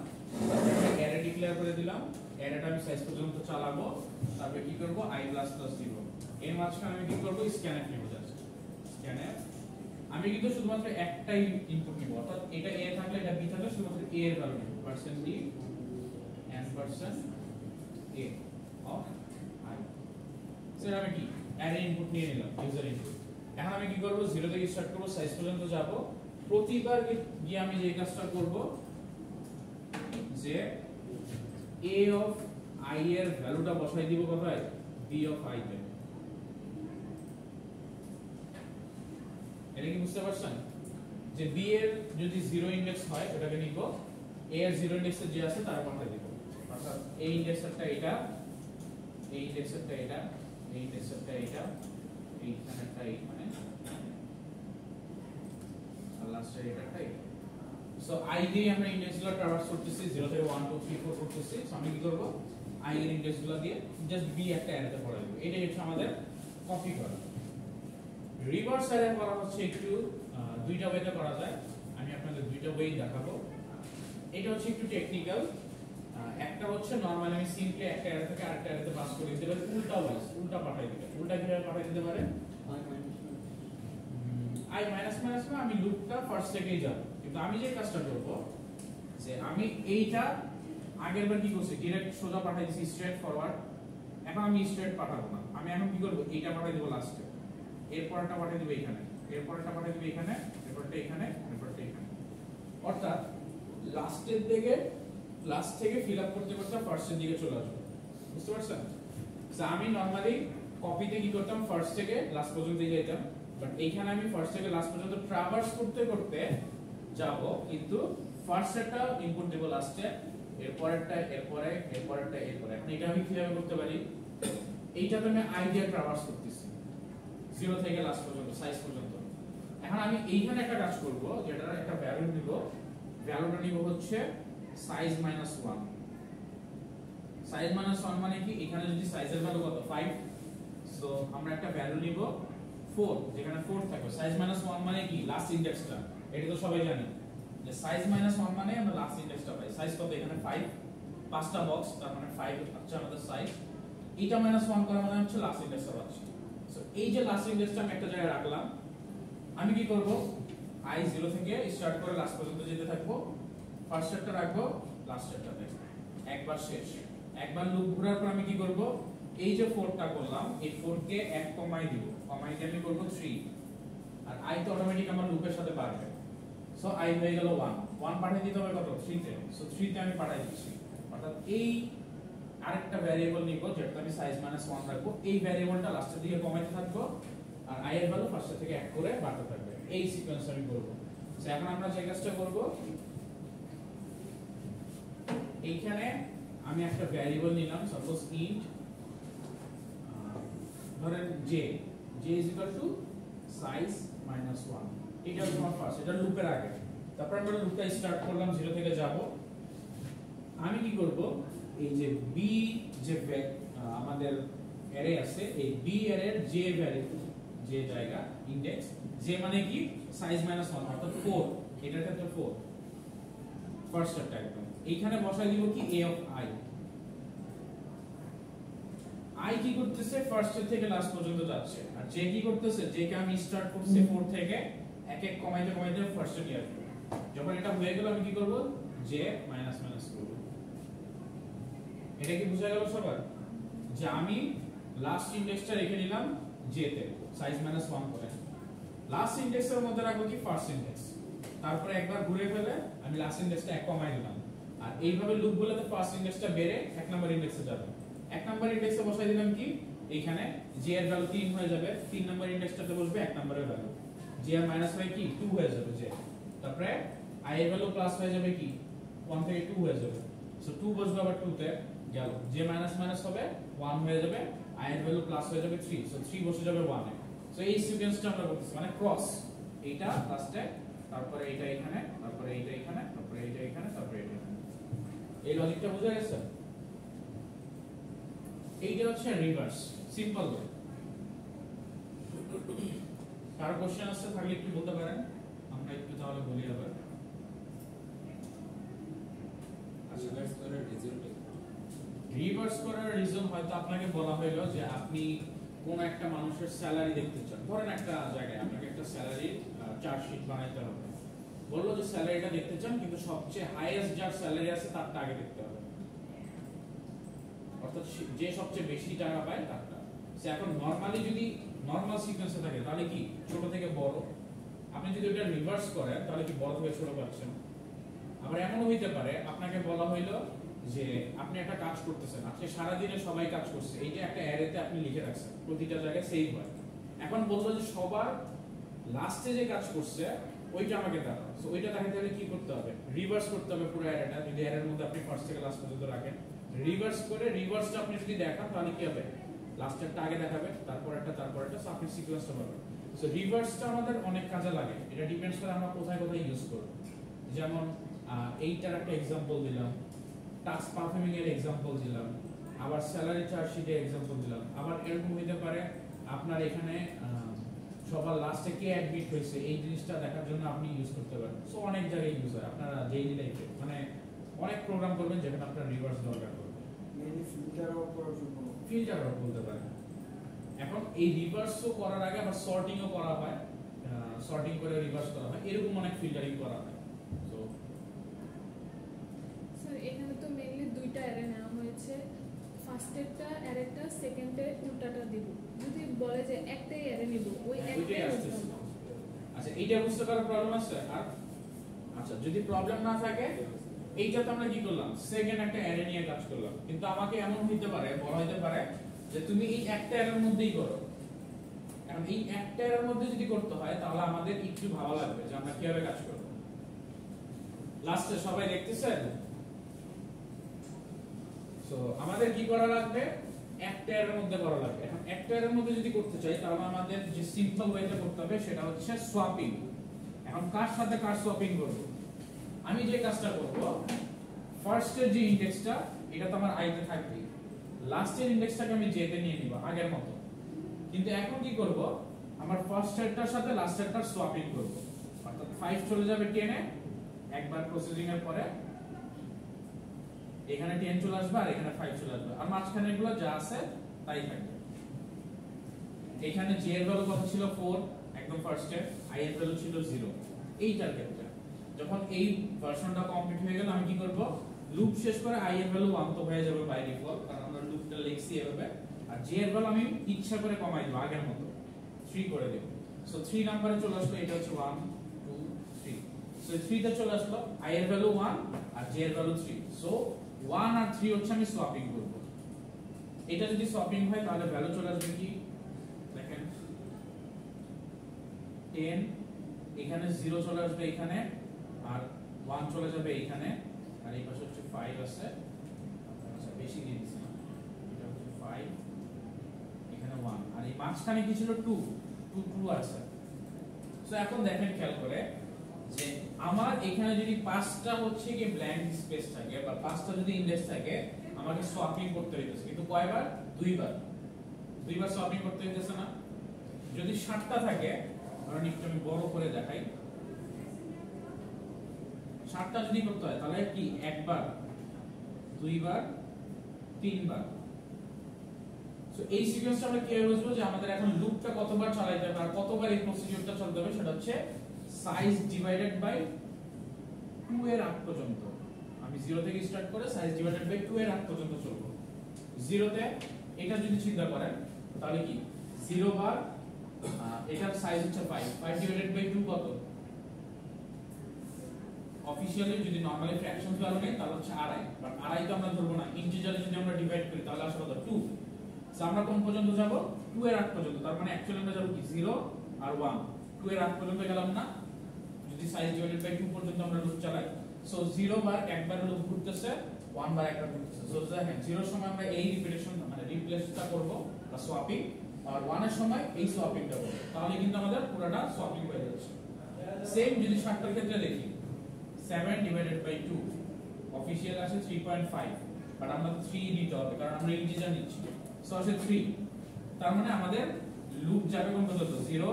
অ্যারে ডিক্লেয়ার করে দিলাম অ্যারেটা আমি সাইজ পর্যন্ত চালাবো তারপরে কি করব i++ দিব এর মাঝখানে আমি কি করব স্ক্যানএফ নিব জাস্ট স্ক্যানএফ আমি কিন্তু শুধুমাত্র একটাই ইনপুট নিব অর্থাৎ এটা a থাকলে এটা b থাকলে শুধুমাত্র a এর ভ্যালু নিব %d and %a of i সেটা আমি কি অ্যারে ইনপুট নিয়ে নিলাম ইউজার ইনপুট এখন আমি কি করব 0 থেকে স্টার্ট করব সাইজ পর্যন্ত যাব প্রতিবার গিয়ে আমি যে কাজটা করব যে a of i এর ভ্যালুটা বসাই দিব কোথায় b of i তে এটা কি বুঝতে পারছেন যে b এর যদি 0 ইনডেক্স হয় এটাকে নিব a এর 0 ইনডেক্সে যে আছে তার পাঠিয়ে দিব অর্থাৎ a ইনডেক্সটা এটা a ইনডেক্সটা এটা a ইনডেক্সটা এটা এইখানেটা এইখানে আর লাস্টে এটাটা এটা সো i দিয়ে আমরা ইনডেক্সগুলো ট্রাভার্স করতেছি 0 থেকে 1 2 3 4 করতেছি সো আমি কি করব i এর ইনডেক্সগুলো দিয়ে জাস্ট b একটা অ্যারেতে পড়া দিব এটাই হচ্ছে আমাদের কপি করা রিভার্স অ্যারে করা হচ্ছে একটু দুইটা ওয়েতে করা যায় আমি আপনাদের দুইটা ওয়ে দেখাবো এটা হচ্ছে একটু টেকনিক্যাল একটা হচ্ছে নরমালি আমি সিম্পলি একটা অ্যারে থেকে আরেকটা অ্যারেতে পাস করে দিতে পারি উল্টা পাঠাই দিতে উল্টা কিভাবে পাঠাই দিতে পারে i মাইনাস মাইনাস না আমি লুপটা ফার্স্ট থেকেই যাব কিন্তু আমি যে কাজটা করব যে আমি এইটা আগের বার কি করছি ডাইরেক্ট সোজা পাঠাই দিছি স্ট্রেট ফরওয়ার্ড এখন আমি স্ট্রেট পাঠাবো না আমি এখন কি করব এইটা পাঠাই দেব লাস্টে এরপরটা পাঠিয়ে দিব এখানে এরপরটা পাঠিয়ে দিব এখানে এরপরটা এখানে এরপরটা এখানে অর্থাৎ লাস্টের দিকে লাস্ট থেকে ফিল আপ করতে করতে ফার্স্টের দিকে চলে আসবে বুঝতে পারছেন সো আমি নরমালি কপিতে কি করতাম ফার্স্ট থেকে লাস্ট পর্যন্ত যাইতাম বাট এইখানে আমি ফার্স্ট থেকে লাস্ট পর্যন্ত ট্রাভার্স করতে করতে যাব কিন্তু ফার্স্টটা ইনপুট দেব লাস্টে এরপরটা এরপরে এরপরটা এরপরে এখন এটা আমি কিভাবে করতে পারি এইটা তো আমি i দিয়ে ট্রাভার্স করতেছি 0 থেকে লাস্ট পর্যন্ত সাইজ পর্যন্ত এখন আমি এইখানে একটা কাজ করব যেটার একটা ভ্যালু নিব ভ্যালুটা নিব হচ্ছে সাইজ -1 সাইজ -1 মানে কি এখানে যদি সাইজের ভ্যালু কত 5 সো আমরা একটা ভ্যালু নিব 4 যেখানে 4 থাকবে সাইজ -1 মানে কি লাস্ট ইনডেক্সটা এটা তো সবাই জানে যে সাইজ -1 মানে আমরা লাস্ট ইনডেক্সটা পাই সাইজ কত এখানে 5 পাঁচটা বক্স তার মানে 5 হচ্ছে আমাদের সাইজ এটা -1 করা মানে হচ্ছে লাস্ট ইনডেক্সটা পাচ্ছি সো এই যে লাস্ট ইনডেক্সটা আমি একটা জায়গায় রাখলাম আমি কি করব i 0 থেকে স্টার্ট করে লাস্ট পর্যন্ত যেতে থাকবো ফার্স্ট স্টেপটা রাখবো লাস্ট স্টেপটা দেখব একবার শেষ একবার লুপ ঘোরার পর আমি কি করব এই যে 4টা করলাম এই 4 কে 1 কমাই দিব কমাই দিয়ে আমি করব 3 আর i তো অটোমেটিক আমার লুপের সাথে পারবে সো i হয়ে গেল 1 1 পাঠিয়ে দিতে হবে কত 3 তে সো 3 তে আমি পাঠিয়ে দিচ্ছি অর্থাৎ এই আরেকটা ভ্যারিয়েবল নিব যেটা আমি সাইজ -1 রাখবো এই ভ্যারিয়েবলটা লাস্টের দিকে কমাইতে থাকবো আর i এর ভ্যালু ফার্স্ট থেকে 1 করে বাড়তে থাকবে এই সিকোয়েন্স আমি করব সো এখন আমরা যে কাজটা করব এইখানে আমি একটা ভ্যারিয়েবল নিলাম সাপোজ int ধরেন j size -1 এটা হচ্ছে আমার ফার্স্ট এটা লুপের আগে তারপর আমরা লুপটা স্টার্ট করলাম 0 থেকে যাব আমি কি করব এই যে b যে আমাদের অ্যারে আছে এই b অ্যারের j ভ্যালু যে জায়গা ইনডেক্স j মানে কি সাইজ -1 অর্থাৎ 4 এটার ক্ষেত্রে 4 ফার্স্ট স্টেপটা একদম এইখানে বসাই দিব কি a of i কি করতেছে ফার্স্ট থেকে লাস্ট পর্যন্ত যাচ্ছে আর j কি করতেছে j কে আমি স্টার্ট করছি 4 থেকে এক এক কমাইতে কমাইতে ফার্স্টে নিয়ে আসব যখন এটা হয়ে গেল আমি কি করব j মাইনাস মাইনাস করব এটা কি বুঝা গেল সবার যে আমি লাস্ট ইনডেক্সটা রেখে নিলাম j তে সাইজ -1 করে লাস্ট ইনডেক্সের মধ্যে রাখবো কি ফার্স্ট ইনডেক্স তারপরে একবার ঘুরে ফেলে আমি লাস্ট ইনডেক্সটা এক কমাই দিলাম আর এইভাবে লুপ গুলোতে ফার্স্ট ইনডেক্সটা বেরে এক নাম্বার ইনডেক্সে যাবে এক নাম্বার ইনডেক্সে বসাই দিলাম কি এইখানে j এর ভ্যালু 3 হয়ে যাবে 3 নাম্বার ইনডেক্সটাতে বসবে এক নাম্বারের ভ্যালু j এর মাইনাস হয় কি 2 হয়ে যাবে j তারপরে i এর ভ্যালু প্লাস হয়ে যাবে কি 1 থেকে 2 হয়ে যাবে সো 2 বসবে আবার 2 তে গেল j মাইনাস মাইনাস হবে 1 হয়ে যাবে i এর ভ্যালু প্লাস হয়ে যাবে 3 সো 3 বসে যাবে 1 এ সো এই সিকোয়েন্সটা আমরা করতেছি মানে ক্রস এইটা লাস্টে, তারপরে এইটা এখানে, তারপরে এইটা এখানে, তারপরে এইটা এখানে, তারপরে এইটা এখানে। এই লজিকটা বুঝা গেছে? এইটা হচ্ছে রিভার্স, সিম্পল ওয়ে। কারো কোশ্চেন আসছে থাকলে একটু বলতে পারেন, আমরা একটু তাহলে বলি আবার। রিভার্স করার রিজন হয়তো আপনাকে বলা হলো যে আপনি কোন একটা মানুষের স্যালারি দেখতে চান। ধরেন একটা জায়গায় আপনাকে একটা স্যালারি চার্টশিট বানাইতে হবে, বললো যে স্যালারিটা দেখতে চান কিন্তু সবচেয়ে হাইয়েস্ট যার স্যালারি আছে তারটা আগে দেখতে হবে, অর্থাৎ যে সবচেয়ে বেশি টাকা পায় তারটা। সে এখন নরমালি যদি নরমাল সিকোয়েন্সে থাকে তাহলে কি ছোট থেকে বড়, আপনি যদি এটা রিভার্স করেন তাহলে কি বড় থেকে ছোট পাচ্ছেন। আবার এমনও হইতে পারে আপনাকে বলা হইলো যে আপনি একটা কাজ করতেছেন, আজকে সারা দিনে সবাই কাজ করছে, এইটা একটা অ্যারেতে আপনি লিখে রাখছেন, প্রতিটা জায়গায় সেভ হয়। এখন বললো যে সবার লাস্টে যে কাজ করছে ওইটা আমাকে দেখাও। সো ওইটা দেখাতে হলে কি করতে হবে? রিভার্স করতে হবে পুরো অ্যারেটা। যদি অ্যারের মধ্যে আপনি ফার্স্ট থেকে লাস্ট পর্যন্ত রাখেন, রিভার্স করে রিভার্সটা আপনি যদি দেখান তাহলে কি হবে? লাস্টেরটা আগে দেখাবে, তারপরেরটা, তারপরেরটা, সো আপনি সিকোয়েন্সটা পাবেন। সো রিভার্সটা আমাদের অনেক কাজে লাগে, এটা ডিপেন্ডস করে আমরা কোথায় কোথায় ইউজ করব। যেমন এইটার একটা এক্সাম্পল দিলাম, টাস্ক পারফর্মিং এর এক্সাম্পল দিলাম, আবার স্যালারি চার্টশিটের এক্সাম্পল দিলাম। আবার এরকম হতে পারে আপনার এখানে সবার লাস্টে কে অ্যাডমিট হয়েছে এই জিনিসটা দেখার জন্য আপনি ইউজ করতে পারেন। সো অনেক জায়গায় ইউজ হয়, আপনারা ডেইলি লাইফে মানে অনেক প্রোগ্রাম করবেন যেখানে আপনার রিভার্স দরকার পড়বে। মেইনলি ফিল্টার আউট করার জন্য ফিল্টার আউট বলতে পারেন। এখন এই রিভার্সও করার আগে আবার সর্টিংও করা হয়, সর্টিং করে রিভার্স করা হয়, এরকম অনেক ফিল্টারিং করা হয়। সো স্যার এখানে তো মেইনলি দুইটা অ্যারে নেওয়া হয়েছে, ফার্স্টেরটা অ্যারেটা, সেকেন্ডে উল্টাটা দিব। যদি বলে যে একটাই অ্যারে নিব, ওই একটাই আসতেছে। আচ্ছা এইটা বুঝতে পারার প্রবলেম আছে? আর আচ্ছা যদি প্রবলেম না থাকে, এইটা তো আমরা কি করলাম, সেকেন্ড একটা অ্যারে নিয়ে কাজ করলাম, কিন্তু আমাকে এমন হইতে পারে, বলা হইতে পারে যে তুমি এই একটা অ্যারের মধ্যেই করো। এখন এই একটা অ্যারের মধ্যে যদি করতে হয় তাহলে আমাদের একটু ভালো লাগবে যে আমরা কিভাবে কাজ করব। লাস্টে সবাই দেখতেছেন? সো আমাদের কি করা লাগবে? একটা অ্যারের মধ্যে করা লাগবে। এখন একটা অ্যারের মধ্যে যদি করতে চাই তাহলে আমাদের যে সিম্পল ওয়েতে করতে হবে সেটা হচ্ছে সোয়াপিং। এখন কার সাথে কার সোয়াপিং করব? আমি যে কাজটা করব, ফার্স্টের যে ইনডেক্সটা এটা তো আমার আইতে থাকবে, লাস্টের ইনডেক্সটাকে আমি জেতে নিয়ে নিব আগের মতো। কিন্তু এখন কি করব, আমার ফার্স্টেরটার সাথে লাস্টেরটার সোয়াপিং করব। অর্থাৎ 5 চলে যাবে 10 এ, একবার প্রসেসিং এর পরে এখানে 10 চলে আসবে আর এখানে 5 চলে আসবে, আর মাঝখানে এগুলো যা আছে তাই থাকবে। এখানে j এর ভ্যালু কত ছিল? 4 একদম ফার্স্টে, i এর ভ্যালু ছিল 0। এইটার ক্ষেত্রে যখন এই ভার্সনটা কমপ্লিট হয়ে গেল আমি কি করব, লুপ শেষ করে i এর ভ্যালু 1 তো হয়ে যাবে বাই ডিফল্ট, কারণ আমরা লুপটা লিখছি এভাবে। আর j এর ভ্যালু আমি ইচ্ছা করে কমাই দেব, আগের মতো 3 করে দেব। সো 3 নম্বরে চলে আসলো, এটা হচ্ছে 1 2 3। সো 3 তে চলে আসলো, i এর ভ্যালু 1 আর j এর ভ্যালু 3। সো 1 আর 3 হচ্ছে আমি সোয়াপিং করব। এটা যদি সোয়াপিং হয় তাহলে ভ্যালু চলে আসবে কি দেখেন, 10, এখানে 0 চলে আসবে এখানে, আর 1 চলে যাবে এখানে, আর এই পাশে হচ্ছে 5 আছে। আচ্ছা বেশি দিয়ে দিছি, এটা হচ্ছে 5, এখানে 1, আর এই মাঝখানে কি ছিল 2 আছে। সো এখন দেখেন খেয়াল করে যে আমার এখানে যদি 5টা হচ্ছে কি ব্ল্যাঙ্ক স্পেস থাকে বা 5টা যদি ইনডেক্স থাকে, আমাকে সোয়াপিং করতে হইতেছে, কিন্তু কয়বার? দুইবার সোয়াপিং করতে হইতেছে না। যদি 7টা থাকে, কারণ একটু আমি বড় করে দেখাই, 7টা যদি করতে হয় তাহলে কি একবার, দুইবার, তিনবার। সো এই সিকোয়েন্সটা আমরা কিভাবে বুঝবো যে আমাদের এখন লুপটা কতবার চালাইতে হবে আর কতবার এই প্রসিডিউরটা চলতে হবে? সেটা হচ্ছে সাইজ ডিভাইডেড বাই 2 এর আগ পর্যন্ত। আমি 0 থেকে স্টার্ট করে সাইজ ডিভাইডেড বাই 2 এর আগ পর্যন্ত চলবো। 0 তে এটা যদি চিন্তা করেন তাহলে কি 0 বার, এটার সাইজ হচ্ছে 5 ডিভাইডেড বাই 2 কত? অফিশিয়ালি যদি নরমালি ফ্র্যাকশন ভ্যালু নেই তাহলে হচ্ছে আড়াই, বাট আড়াই তো আমরা ধরবো না, ইন্টিজারে যদি আমরা ডিভাইড করি তাহলে আসলে কত? 2। সো আমরা কোন পর্যন্ত যাব? 2 এর আগ পর্যন্ত। তার মানে অ্যাকচুয়ালি আমরা যাব কি 0 আর 1, 2 এর আগ পর্যন্ত গেলাম না, যদি সাইজ ডিভাইডেড বাই 2 পর্যন্ত আমরা লুপ চালাই। সো 0 বার একবার লুপ ঘুরতেছে, 1 বার একবার ঘুরতেছে। সো দেখেন 0 এর সময় আমরা এই রিপিটেশন মানে রিপ্লেসটা করব বা সোয়াপিং, আর 1 এর সময় এই সোয়াপিংটা করব, তাহলে কিন্তু আমাদের পুরোটা সোয়াপিং হয়ে যাচ্ছে। সেম যদি 60 টার ক্ষেত্রে দেখি 7 ডিভাইডেড বাই 2 অফিশিয়াল আসে 3.5 বাট আমরা 3 দিতে হবে কারণ আমরা ইন্টিজার নিচ্ছি সো আসে 3 তার মানে আমাদের লুপ যাবে কোন পর্যন্ত 0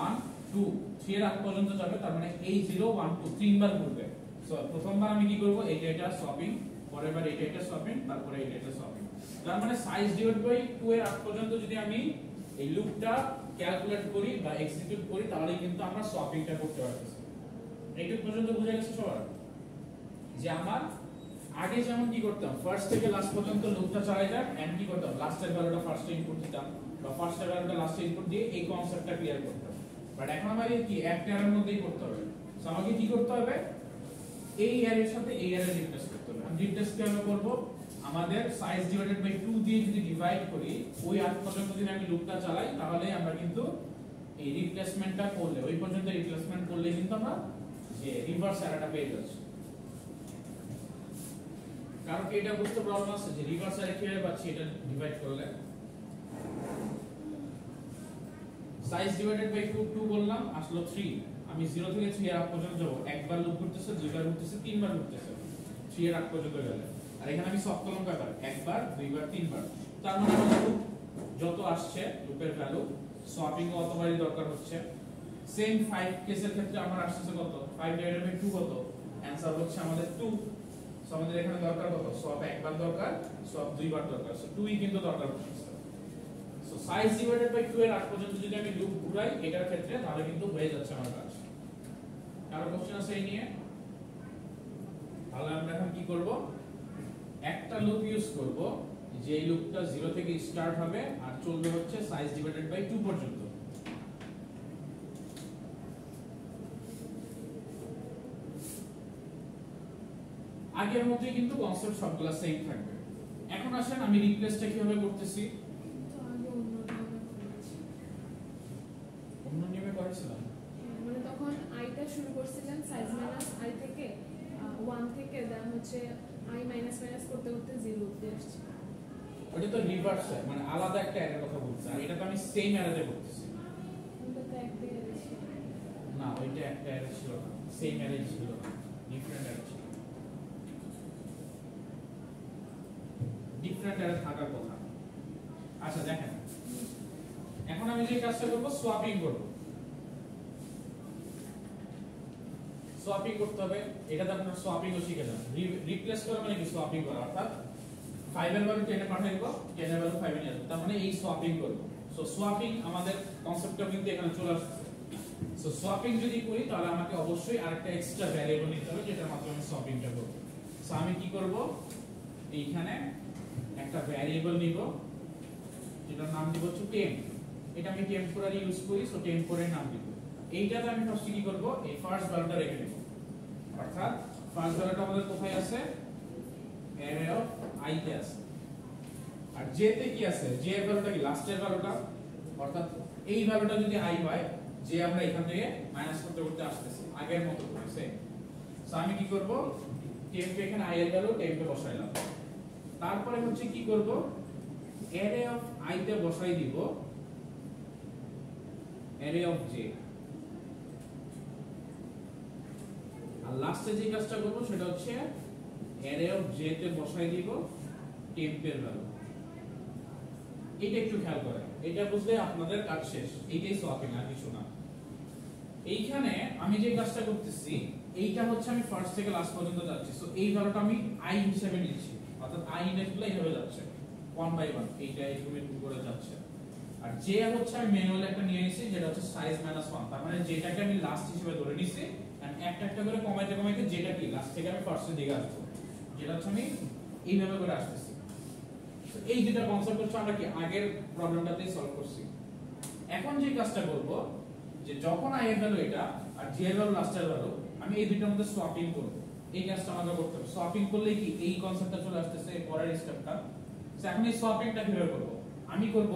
1 2 3 এর আগ পর্যন্ত যাবে তার মানে এই 0 1 2 তিনবার ঘুরবে সো প্রথমবার আমি কি করব এটা সপিং পরের বার এটা সপিং তারপরে এটা সপিং তার মানে সাইজ ডিভাইড বাই 2 এর আগ পর্যন্ত যদি আমি এই লুপটা ক্যালকুলেট করি বা এক্সিকিউট করি তাহলে কিন্তু আমরা সপিংটা করতে পারতেছি এইটুকু পর্যন্ত বুঝা গেছে সবার যে আমার আগে যেমন কি করতাম ফার্স্ট থেকে লাস্ট পর্যন্ত লুপটা চালাই যাক এন্ড কি করতাম লাস্টের ভ্যালুটা ফার্স্টে ইনপুট দিতাম বা ফার্স্টের ভ্যালুটা লাস্টে ইনপুট দিয়ে এই কনসেপ্টটা ক্লিয়ার করতাম বাট এখন আমাকে কি একটা অ্যারের মধ্যেই করতে হবে সো আমাকে কি করতে হবে এই অ্যারের সাথে এই অ্যারে রিপ্লেস করতে হবে আমি রিপ্লেস কিভাবে করব আমাদের সাইজ ডিভাইডেড বাই 2 দিয়ে যদি ডিভাইড করি ওই আগ পর্যন্ত যদি আমি লুপটা চালাই তাহলে আমরা কিন্তু এই রিপ্লেসমেন্টটা করলে ওই পর্যন্ত রিপ্লেসমেন্ট করলে কিন্তু আমরা যে রিভার্স অ্যারেটা পেয়ে যাচ্ছি কারণ কি এটা বুঝতে প্রবলেম আছে যে রিভার্স অ্যারে কিভাবে পাচ্ছি এটা ডিভাইড করলে সাইজ ডিভাইডেড বাই 2 বললাম আসলো 3 আমি 0 থেকে 3 এর আগ পর্যন্ত যাব একবার লুপ করতেছে দুইবার করতেছে তিনবার করতেছে 3 এর আগ পর্যন্ত গেলে আর এখানে আমি সব কলম কয়বার একবার দুইবার তিনবার তার মানে আমাদের লুপ যত আসছে লুপের ভ্যালু সপিং অতবারই দরকার হচ্ছে সেম 5 কেসের ক্ষেত্রে আমার আসছে কত 5 ডিভাইডেড বাই 2 কত आंसर হচ্ছে আমাদের 2 সো আমাদের এখানে দরকার কত সব একবার দরকার সব দুইবার দরকার সো 2 ই কিন্তু দরকার হচ্ছে সো সাইজ ডিভাইডেড বাই 2 এর আগ পর্যন্ত যদি আমি লুপ ঘুরাই এটার ক্ষেত্রে তাহলে কিন্তু হয়ে যাচ্ছে আমার কাজ কারো কোশ্চেন আছে এই নিয়ে তাহলে আমরা এখন কি করব একটা লুপ ইউজ করব যে এই লুপটা 0 থেকে স্টার্ট হবে আর চলবে হচ্ছে সাইজ ডিভাইডেড বাই 2 পর্যন্ত আগের মতই কিন্তু কনসেপ্ট সবগুলা সেম থাকবে এখন আসেন আমি রিপ্লেসটা কিভাবে করতেছি তো আগে অন্য নিয়মে করেছিলাম মানে তখন আইটা শুরু করছিলেন সাইজ মাইনাস আই থেকে 1 থেকে দেন হচ্ছে আই মাইনাস মাইনাস করতে করতে 0 অবধি আসছে ওটা তো রিভার্স মানে আলাদা একটা অ্যারের কথা বলছি আর এটা তো আমি সেম অ্যারেতে করতেছি ওটা তো একদিকে আছে না ওইটা একটা অ্যারে ছিল না সেম অ্যারে ছিল না ডিফারেন্ট অ্যারে ছিল ডিফারেন্ট অ্যারে থাকার কথা আচ্ছা দেখেন এখন আমি যে কাজটা করব সোয়াপিং করব সোয়াপিং করতে হবে এটাতে আপনারা সোয়াপিংও শিখে যান রিপ্লেস করা মানে কি সোয়াপিং করা অর্থাৎ 5 এর ভ্যালু 10 এ পাঠিয়ে দেব 10 এর ভ্যালু 5 এ নিয়ে আসব তার মানে এই সোয়াপিং করব সো সোয়াপিং আমাদের কনসেপ্টটা কিন্তু এখানে চলে আসছে সো সোয়াপিং যদি করি তাহলে আমাকে অবশ্যই আরেকটা এক্সট্রা ভ্যারিয়েবল নিতে হবে যেটার মাধ্যমে আমি সোয়াপিংটা করব সো আমি কি করব এইখানে একটা ভ্যারিয়েবল নিব যেটার নাম দিব হচ্ছে টেম্প এটা আমি টেম্পোরারি ইউজ করি সো টেম্পোরারি নাম দিব এইটাতে আমি ফার্স্ট কি করব এই ফার্স্ট ভ্যালুটা রেখে দেব অর্থাৎ ফার্স্ট ভ্যালুটা আমাদের কোথায় আছে অ্যারে অফ i তে আছে আর j তে কি আছে j এর ভ্যালুটা কি লাস্টের ভ্যালুটা অর্থাৎ এই ভ্যালুটা যদি i হয় j আমরা এখান থেকে মাইনাস করতে করতে আসতেছি আগের মতো করে সেম সো আমি কি করব টেম্প এখানে i এর ভ্যালু টেম্পে বসাইলাম তারপরে হচ্ছে কি করব অ্যারে অফ i তে বসাই দিব অ্যারে অফ j আর লাস্টে যে কাজটা করব সেটা হচ্ছে অ্যারে অফ j তে বসাই দিব টেম্পের ভ্যালু এটা একটু খেয়াল করেন এটা বুঝলে আপনাদের কাজ শেষ এইটাই সোয়াপিং আর কিছু না এইখানে আমি যে কাজটা করতেছি এইটা হচ্ছে আমি ফার্স্ট থেকে লাস্ট পর্যন্ত যাচ্ছি সো এই ভ্যালুটা আমি i হিসেবে নিচ্ছি অর্থাৎ i ইনডেক্সগুলো এইভাবে যাচ্ছে 1 বাই 1 এইটা এইভাবে করে যাচ্ছে আর j হচ্ছে আমি ম্যানুয়ালি একটা নিয়ে নিয়েছি যেটা হচ্ছে সাইজ মাইনাস 1 তার মানে যেটাকে আমি লাস্ট হিসেবে ধরে নিছি এন্ড একটা একটা করে কমাইতে কমাইতে যেটা কি লাস্ট থেকে আমি ফার্স্টের দিকে আসবো যেটা হচ্ছে আমি এইভাবে করে আসতেছি তো এই দুটো কনসেপ্ট হচ্ছে আমরা কি আগের প্রবলেমটাতেই সলভ করছি এখন যে কাজটা করব যে যখন i এর ভ্যালু এটা আর j এর ভ্যালু লাস্টের ভ্যালু আমি এই দুটোর মধ্যে সোয়াপিং করব এই কাজটা আমাকে করতে হবে সোয়াপিং করলে কি এই কনসেপ্টটা চলে আসতেছে পরের স্টেপটা সো এখন এই সোয়াপিংটা কিভাবে করব আমি করব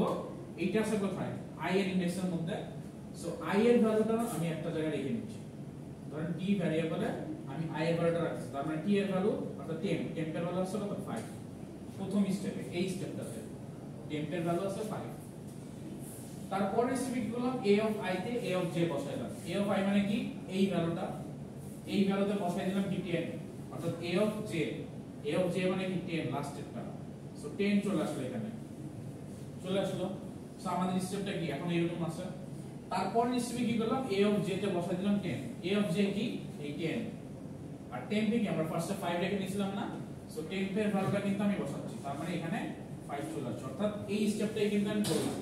এইটা আছে কোথায় i এর ইনডেক্সের মধ্যে সো i এর ভ্যালুটা আমি একটা জায়গায় রেখে নিচ্ছি ধরেন t ভ্যারিয়েবলে আমি i এর ভ্যালুটা রাখছি তার মানে t এর ভ্যালু অর্থাৎ টেম্প এর ভ্যালু আছে কত 5 প্রথম স্টেপে এই স্টেপটাতে টেম্প এর ভ্যালু আছে 5 তারপর রেসিপি কি করলাম a অফ i তে a of j বসাইলাম। a of i মানে কি এই ভ্যালুটা, এই ভ্যালুতে বসাই দিলাম কি 10, অর্থাৎ a অফ j মানে কি 10 লাস্টেরটা। সো 10 চলে আসলো এখানে, চলে আসলো। সো আমাদের স্টেপটা কি এখন এরকম আছে। তারপর রেসিপি কি করলাম a অফ j তে বসাই দিলাম 10, a অফ j কি এই 10, আর 10 থেকে আমরা ফার্স্টে 5 রেখে নিয়েছিলাম না। সো 10 এর ভ্যালুটা কিন্তু আমি বসাচ্ছি, তার মানে এখানে 5 চলে আসছে। অর্থাৎ এই স্টেপটাই কিন্তু আমি করলাম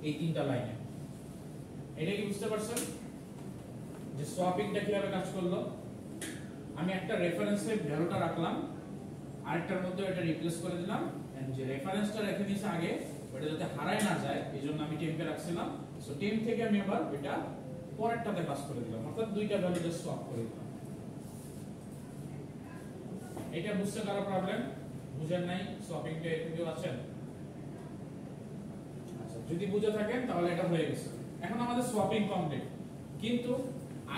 এই তিনটা লাইনে। এটা কি বুঝতে পারছেন যে সোয়াপিংটা কিভাবে কাজ করলো? আমি একটা রেফারেন্সে ভ্যালুটা রাখলাম, আরেকটার মধ্যে এটা রিপ্লেস করে দিলাম, এন্ড যে রেফারেন্সটা রেখে দিয়েছি আগে ওটা যাতে হারায় না যায় এইজন্য আমি টেম্পে রাখছিলাম। সো টেম্প থেকে আমি আবার এটা পরেরটাতে পাস করে দিলাম, অর্থাৎ দুইটা ভ্যালু জাস্ট সোয়াপ করে দিলাম। এটা বুঝতে কারো প্রবলেম? বুঝেন নাই সোয়াপিংটা একটু আছেন? আচ্ছা, যদি বুঝে থাকেন তাহলে এটা হয়ে গেছে। এখন আমাদের সোয়াপিং কমপ্লিট, কিন্তু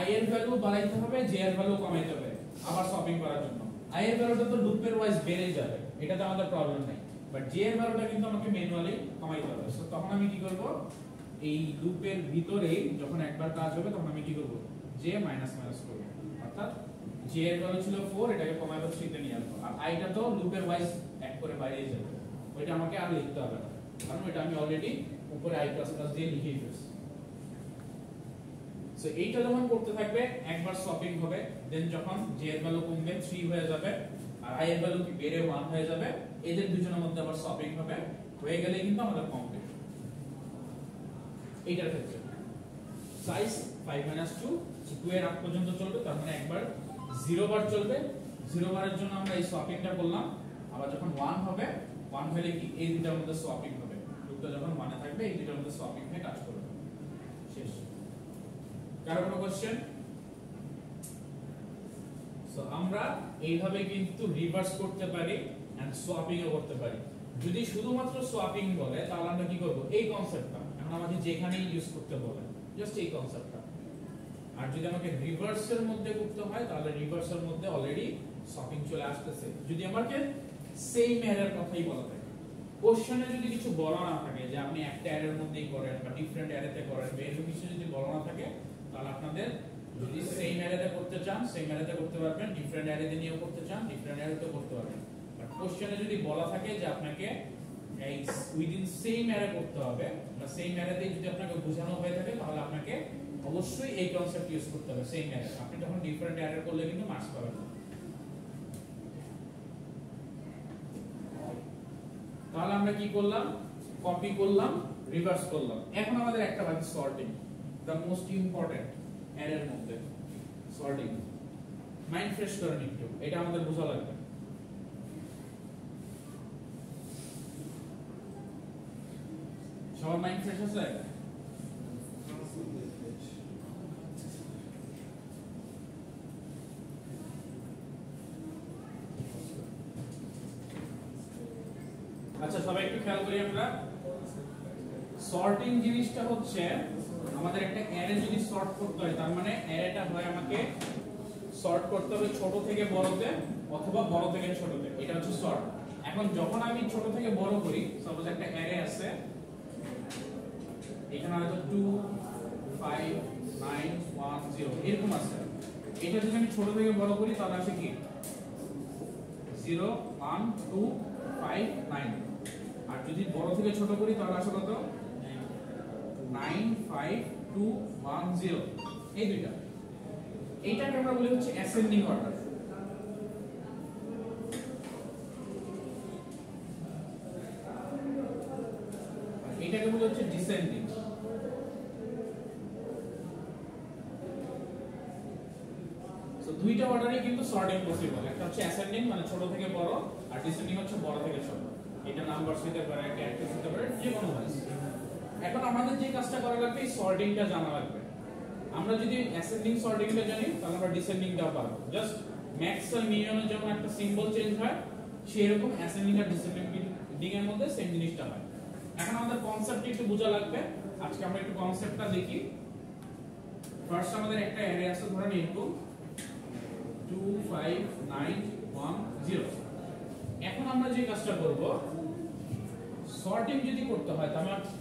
i এর ভ্যালু বাড়াইতে হবে, j এর ভ্যালু কমাইতে হবে আবার সোয়াপিং করার জন্য। i এর ভ্যালুটা তো লুপের ওয়াইজ বেড়ে যাবে, এটাতে আমাদের প্রবলেম নাই, বাট j এর ভ্যালুটা কিন্তু আমাকে ম্যানুয়ালি কমাইতে হবে। সো তখন আমি কি করব, এই লুপের ভিতরেই যখন একবার কাজ হবে তখন আমি কি করব, j মাইনাস মাইনাস করব, অর্থাৎ j এর ভ্যালু ছিল 4, এটাকে কমাইবার 3 তে নিয়ে আসবো, আর i টা তো লুপের ওয়াইজ এক করে বাইরে যাবে, ওইটা আমাকে আর লিখতে হবে না, কারণ এটা আমি অলরেডি উপরে i++ দিয়ে লিখে ফেলেছি। সো এইটা যখন করতে থাকবে একবার সোয়াপিং হবে, দেন যখন j এর ভ্যালু কমবে 3 হয়ে যাবে, আর i এর ভ্যালু কি বেড়ে 1 হয়ে যাবে, এদের দুজনের মধ্যে আবার সোয়াপিং হবে, হয়ে গেলে কিন্তু আমাদের কমপ্লিট। এইটার ক্ষেত্রে সাইজ 5 - 2 2 এর আগ পর্যন্ত চলবে, তার মানে একবার 0 বার চলবে, 0 বারের জন্য আমরা এই সোয়াপিংটা করলাম, আবার যখন 1 হবে, 1 হলে কি এই দুটার মধ্যে সোয়াপিং হবে, লুপটা যখন 1 এ থাকবে এই দুটার মধ্যে সোয়াপিং হয়ে কাজ করবে। শেষ। কারো কোনো কোশ্চেন? সো আমরা এইভাবে কিন্তু রিভার্স করতে পারি এন্ড সোয়াপিং ও করতে পারি। যদি শুধুমাত্র সোয়াপিং বলে তাহলে আমরা কি করব, এই কনসেপ্টটা এখন আমাদের যেখানেই ইউজ করতে বলে জাস্ট এই কনসেপ্টটা। আর যদি আমাকে রিভার্সের মধ্যে করতে হয় তাহলে রিভার্সের মধ্যে অলরেডি সোয়াপিং চলে আসতেছে। যদি আমাকে সেম অ্যারের কথাই বলা থাকে, কোশ্চেনে যদি কিছু বলা না থাকে যে আপনি একটা অ্যারের মধ্যেই করেন বা ডিফারেন্ট অ্যারেতে করেন, এরকম কিছু যদি বলা না থাকে তাহলে আপনাদের যদি সেম অ্যারেতে করতে চান সেম অ্যারেতে করতে পারবেন, ডিফারেন্ট অ্যারেতে নিয়েও করতে চান ডিফারেন্ট অ্যারেতে করতে পারবেন। বাট কোশ্চেনে যদি বলা থাকে যে আপনাকে এই উইদিন সেম অ্যারে করতে হবে বা সেম অ্যারেতে যদি আপনাকে বোঝানো হয়ে থাকে তাহলে আপনাকে অবশ্যই এই কনসেপ্ট ইউজ করতে হবে সেম অ্যারে। আপনি যখন ডিফারেন্ট অ্যারে করলে কিন্তু মার্কস পাবেন না। তাহলে আমরা কি করলাম, কপি করলাম, রিভার্স করলাম। এখন আমাদের একটা বাকি সর্টিং, দ্য মোস্ট ইম্পর্টেন্ট অ্যারের মধ্যে সর্টিং। মাইন্ড ফ্রেশ করেন একটু, এটা আমাদের বোঝা লাগবে। সবার মাইন্ড ফ্রেশ আছে? আচ্ছা, সবাই একটু খেয়াল করি আমরা। সর্টিং জিনিসটা হচ্ছে আমাদের একটা অ্যারে যদি সর্ট করতে হয় তার মানে অ্যারেটা হয় আমাকে সর্ট করতে হবে ছোট থেকে বড়তে অথবা বড় থেকে ছোটতে, এটা হচ্ছে সর্ট। এখন যখন আমি ছোট থেকে বড় করি, সাপোজ একটা অ্যারে আছে এখানে হয়তো 2 5 9 1 0 এরকম আছে, এটা যদি আমি ছোট থেকে বড় করি তাহলে আসে কি 0 1 2 5 9, আর যদি বড় থেকে ছোট করি তাহলে আসে কত 9 5 2 1 0, এই দুইটা। এইটাকে আমরা বলি হচ্ছে অ্যাসেন্ডিং অর্ডার। এটাকে বলি হচ্ছে ডিসেন্ডিং। সো দুইটা অর্ডারে কিন্তু সর্টিং পসিবল, একটা হচ্ছে অ্যাসেন্ডিং মানে ছোট থেকে বড়, আর ডিসেন্ডিং হচ্ছে বড় থেকে ছোট। এটা নাম্বারস হতে পারে, ক্যারেক্টারস হতে পারে, যে কোনো হয়। এখন আমাদের যে কাজটা করা লাগবে এই সর্টিংটা জানা লাগবে। আমরা যদি অ্যাসেন্ডিং সর্টিংটা জানি তাহলে আমরা ডিসেন্ডিংটাও পারবো। জাস্ট ম্যাক্স আর মিনিমামের যখন একটা সিম্বল চেঞ্জ হয় সেই রকম অ্যাসেন্ডিং আর ডিসেন্ডিং এর মধ্যে সেম জিনিসটা হয়। এখন আমাদের কনসেপ্টটা একটু বোঝা লাগবে। আজকে আমরা একটু কনসেপ্টটা দেখি। ফার্স্ট আমাদের একটা অ্যারে আছে ধরেন এরকম 2 5 9 1 0। এখন আমরা যে কাজটা করব সর্টিং যদি করতে হয়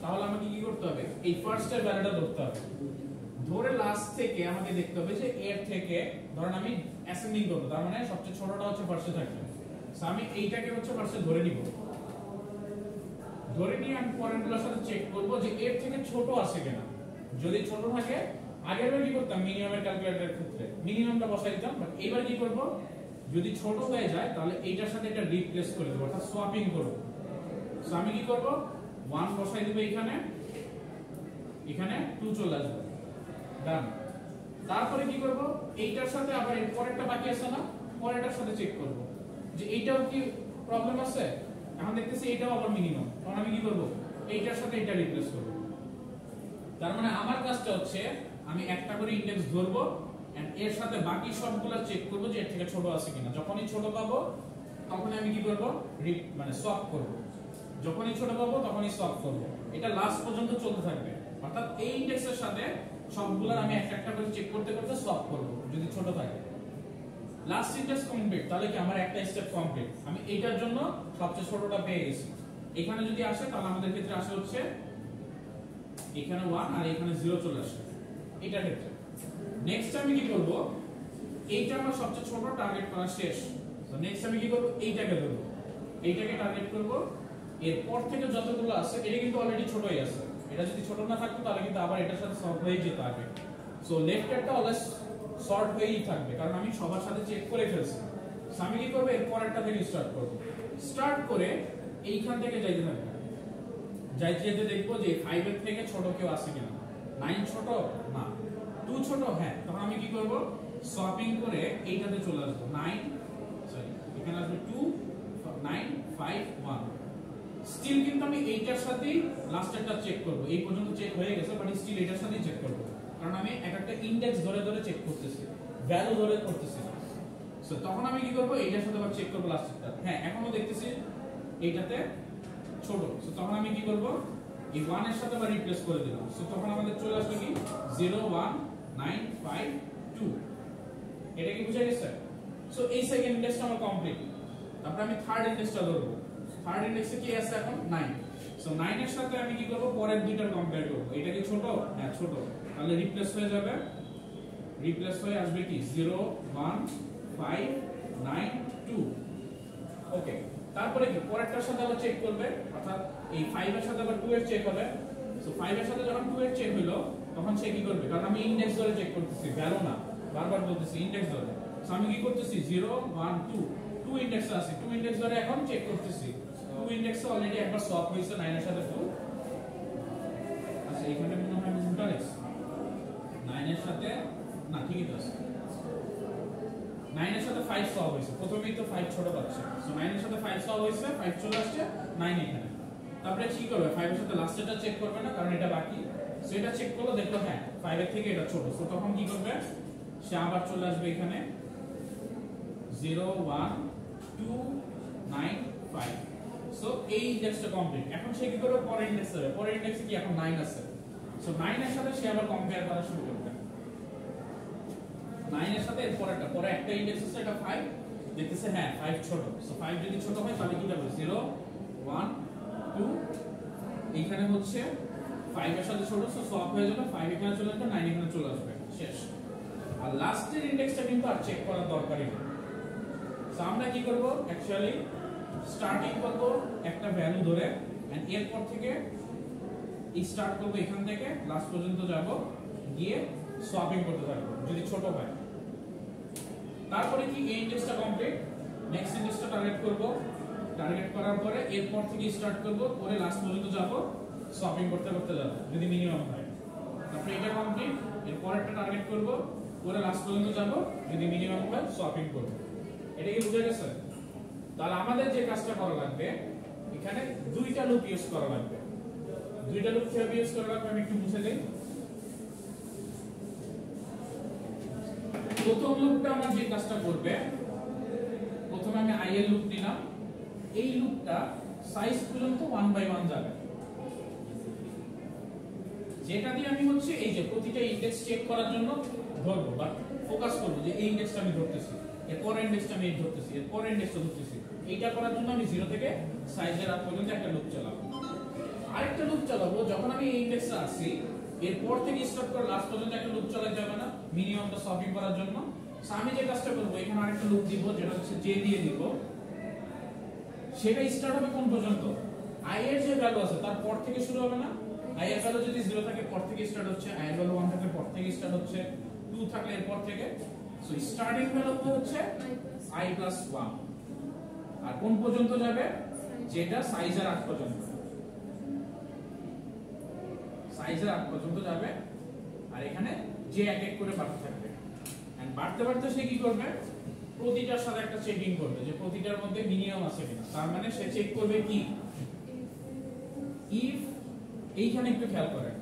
তাহলে আমাকে কি করতে হবে, এই ফার্স্টের ভ্যালুটা ধরতে হবে, ধরে লাস্ট থেকে আমাকে দেখতে হবে যে এর থেকে ধরেন আমি অ্যাসেন্ডিং করব, তার মানে সবচেয়ে ছোটটা হচ্ছে ফার্স্টে থাকবে। সো আমি এইটাকে হচ্ছে ফার্স্টে ধরে নিব, ধরে নিয়ে আমি পরেরগুলোর সাথে চেক করব যে এর থেকে ছোট আছে কিনা। যদি ছোট থাকে আগের বার কি করতাম মিনিমামের ক্যালকুলেটরের ক্ষেত্রে মিনিমামটা বসাই দিতাম, বাট এবার কি করব যদি ছোট হয়ে যায় তাহলে এইটার সাথে এটা রিপ্লেস করে দেব, অর্থাৎ সোয়াপিং করব। সো আমি কি করব 1 বসাই দেব এখানে, এখানে 2 চলে আসবে, ডান। তারপরে কি করব এইটার সাথে আবার এর পরেরটা বাকি আছে না, পরেরটার সাথে চেক করব যে এইটাও কি প্রবলেম আছে। এখন দেখতেছি এইটাও আবার মিনিমাম, তখন আমি কি করব এইটার সাথে এটা রিপ্লেস করব। তার মানে আমার কাজটা হচ্ছে আমি একটা করে ইনডেক্স ধরবো এন্ড এর সাথে বাকি সবগুলা চেক করব যে এর থেকে ছোট আছে কিনা। যখনই ছোট পাবো তখন আমি কি করব মানে সোয়াপ করব, যখনই ছোট পাবো তখনই সোয়াপ করব। এটা লাস্ট পর্যন্ত চলতে থাকবে, অর্থাৎ এই ইনডেক্সের সাথে সবগুলার আমি একটা একটা করে চেক করতে করতে সোয়াপ করব যদি ছোট থাকে। লাস্ট ইনডেক্স কমপ্লিট, তাহলে কি আমার একটা স্টেপ কমপ্লিট, আমি এইটার জন্য সবচেয়ে ছোটটা পেয়ে গেছি। এখানে যদি আসে তাহলে আমাদের ক্ষেত্রে আসে হচ্ছে এখানে 1 আর এখানে 0 চলে আসে এটার ক্ষেত্রে। নেক্সট আমি কি করব, এইটা আমার সবচেয়ে ছোট টার্গেট করা শেষ। তো নেক্সট আমি কি করব এইটাকে ধরব, এইটাকে টার্গেট করব। এরপর থেকে যতগুলো আছে এটা কিন্তু অলরেডি ছোটই আছে, এটা যদি ছোট না থাকতো তাহলে কিন্তু আবার এটার সাথে সর্ট হয়ে যেত আগে। সো লেফট এরটা অলওয়েজ সর্ট হয়েই থাকবে, কারণ আমি সবার সাথে চেক করে ফেলছি। সো আমি কি করব এরপর একটা থেকে স্টার্ট করব, স্টার্ট করে এইখান থেকে যাইতে থাকবো, যাইতে যেতে দেখবো যে 5 এর থেকে ছোট কেউ আছে কিনা। 9 ছোট না, 2 ছোট, হ্যাঁ, তখন আমি কি করব সোয়াপিং করে এইটাতে চলে আসবো 9, সরি এখানে আসবে 2 9 5 1। স্টিল কিন্তু আমি এইটার সাথেই লাস্টেরটা চেক করব, এই পর্যন্ত চেক হয়ে গেছে, বাট স্টিল এটার সাথেই চেক করব, কারণ আমি এক একটা ইনডেক্স ধরে ধরে চেক করতেছি, ভ্যালু ধরে করতেছি। সো তখন আমি কি করব এইটার সাথে আবার চেক করব লাস্টেরটা, হ্যাঁ এখনো দেখতেছি এইটাতে ছোট। সো তখন আমি কি করব এই 1 এর সাথে আবার রিপ্লেস করে দেব। সো তখন আমাদের চলে আসবে কি 0 1 9 5 2। এটা কি বুঝা গেছে? সো এই সেকেন্ড ইনডেক্সটা আমার কমপ্লিট। তারপর আমি থার্ড ইনডেক্সটা ধরব, থার্ড ইনডেক্সে কি আছে এখন 9। সো 9 এর সাথে আমি কি করব পরের দুইটার কম্পেয়ার করব। এটা কি ছোট? হ্যাঁ ছোট, তাহলে রিপ্লেস হয়ে যাবে, রিপ্লেস হয়ে আসবে কি 0 1 5 9 2। ওকে, তারপরে কি পরেরটার সাথে আবার চেক করবে, অর্থাৎ এই 5 এর সাথে আবার 2 এর চেক হবে। সো 5 এর সাথে যখন 2 এর চেক হলো তখন সে কি করবে, কারণ আমি ইনডেক্স ধরে চেক করতেছি, ভ্যালু না, বারবার বলতেছি ইনডেক্স ধরে। সো আমি কি করতেছি 0 1 2 2 ইনডেক্স আছে, 2 ইনডেক্স ধরে এখন চেক করতেছি। 2 ইনডেক্স অলরেডি একবার সোয়াপ হয়েছে 9 এর সাথে 2। আচ্ছা এখানে মনে হয় আমি উল্টা লিখছি, 9 এর সাথে না, ঠিকই তো আছে, 9 এর সাথে 5 সোয়াপ হয়েছে, প্রথমেই তো 5 ছোট পাচ্ছে। সো 9 এর সাথে 5 সোয়াপ হয়েছে, 5 চলে আসছে, 9 এখানে। তারপরে কি করবে 5 এর সাথে লাস্টেরটা চেক করবে না, কারণ এটা বাকি। সো এটা চেক করলো, দেখলো হ্যাঁ 5 এর থেকে এটা ছোট। সো তখন কি করবে, সে আবার চলে আসবে এখানে 0 1 2 9 5। সো এই ইনডেক্সটা কমপ্লিট। এখন সে কি করবে পরের ইনডেক্স যাবে, পরের ইনডেক্সে কি এখন 9 আছে। সো 9 এর সাথে সে আবার কম্পেয়ার করা শুরু করবে, 9 এর সাথে পরেরটা, পরে একটা ইনডেক্স আছে এটা 5, দেখতেছে হ্যাঁ 5 ছোট। সো 5 যদি ছোট হয় তাহলে কি হবে 0 1 2, এখানে হচ্ছে 5 এর সাথে ছোট, সো সোয়াপ হয়ে যাবে, 5 এখানে চলে আসবে, 9 এখানে চলে আসবে, শেষ। আর লাস্টের ইনডেক্সটা কিন্তু আর চেক করার দরকারই নেই। সো আমরা কি করব, অ্যাকচুয়ালি স্টার্টিং করব একটা ভ্যালু ধরে, এন্ড এরপর থেকে স্টার্ট করব এখান থেকে লাস্ট পর্যন্ত যাব, গিয়ে সোয়াপিং করতে থাকবো যদি ছোট হয়। তারপরে কি এই ইনডেক্সটা কমপ্লিট, নেক্সট ইনডেক্সটা টার্গেট করব, টার্গেট করার পরে এরপর থেকে স্টার্ট করব, পরে লাস্ট পর্যন্ত যাব, সোয়াপিং করতে করতে যাব যদি মিনিমাম হয়। তারপরে এটা কমপ্লিট, এরপর একটা টার্গেট করব, পরে লাস্ট পর্যন্ত যাব, যদি মিনিমাম হয় সোয়াপিং করব। এটা কি বুঝা গেছে? তাহলে আমাদের যে কাজটা করা লাগবে, এখানে দুইটা লুপ ইউজ করা লাগবে। দুইটা লুপ কিভাবে ইউজ করা লাগবে আমি একটু মুছে দেই। প্রথম লুপটা আমরা যে কাজটা করবে, প্রথমে আমি i এর লুপ নিলাম, এই লুপটা সাইজ পর্যন্ত 1 বাই 1 যাবে, যেটা দিয়ে আমি হচ্ছে এই যে প্রতিটা ইনডেক্স চেক করার জন্য ধরবো বা ফোকাস করব যে এই ইনডেক্সটা আমি ধরতেছি, এর পরের ইনডেক্সটা আমি ধরতেছি, এর পরের ইনডেক্সটা ধরতেছি। এইটা করার জন্য আমি 0 থেকে সাইজের আগ পর্যন্ত একটা লুপ চালাবো। আরেকটা লুপ চালাবো যখন আমি এই ইন্ডেক্সে আসি এরপর থেকে স্টার্ট করে লাস্ট পর্যন্ত একটা লুপ চালাতে যাবে না মিনিমামটা শপিং করার জন্য। সো আমি যে কাজটা করব এখানে আরেকটা লুপ দিব যেটা হচ্ছে j দিয়ে দিব, সেটা স্টার্ট হবে কোন পর্যন্ত i এর যে ভ্যালু আছে তার পর থেকে শুরু হবে না। i এর ভ্যালু যদি 0 থাকে পর থেকে স্টার্ট হচ্ছে, i এর ভ্যালু 1 থাকে পর থেকে স্টার্ট হচ্ছে, 2 থাকলে এরপর থেকে। সো স্টার্টিং ভ্যালু হচ্ছে i plus 1 আর কোন পর্যন্ত যাবে যেটা সাইজের 8 পর্যন্ত, সাইজের 8 পর্যন্ত যাবে। আর এখানে যে এক এক করে বাড়তে থাকবে এন্ড বাড়তে বাড়তে সে কি করবে প্রতিটার সাথে একটা চেকিং করবে যে প্রতিটার মধ্যে মিনিমাম আছে কিনা। তার মানে সে চেক করবে কি ইফ, এইখানে একটু খেয়াল করেন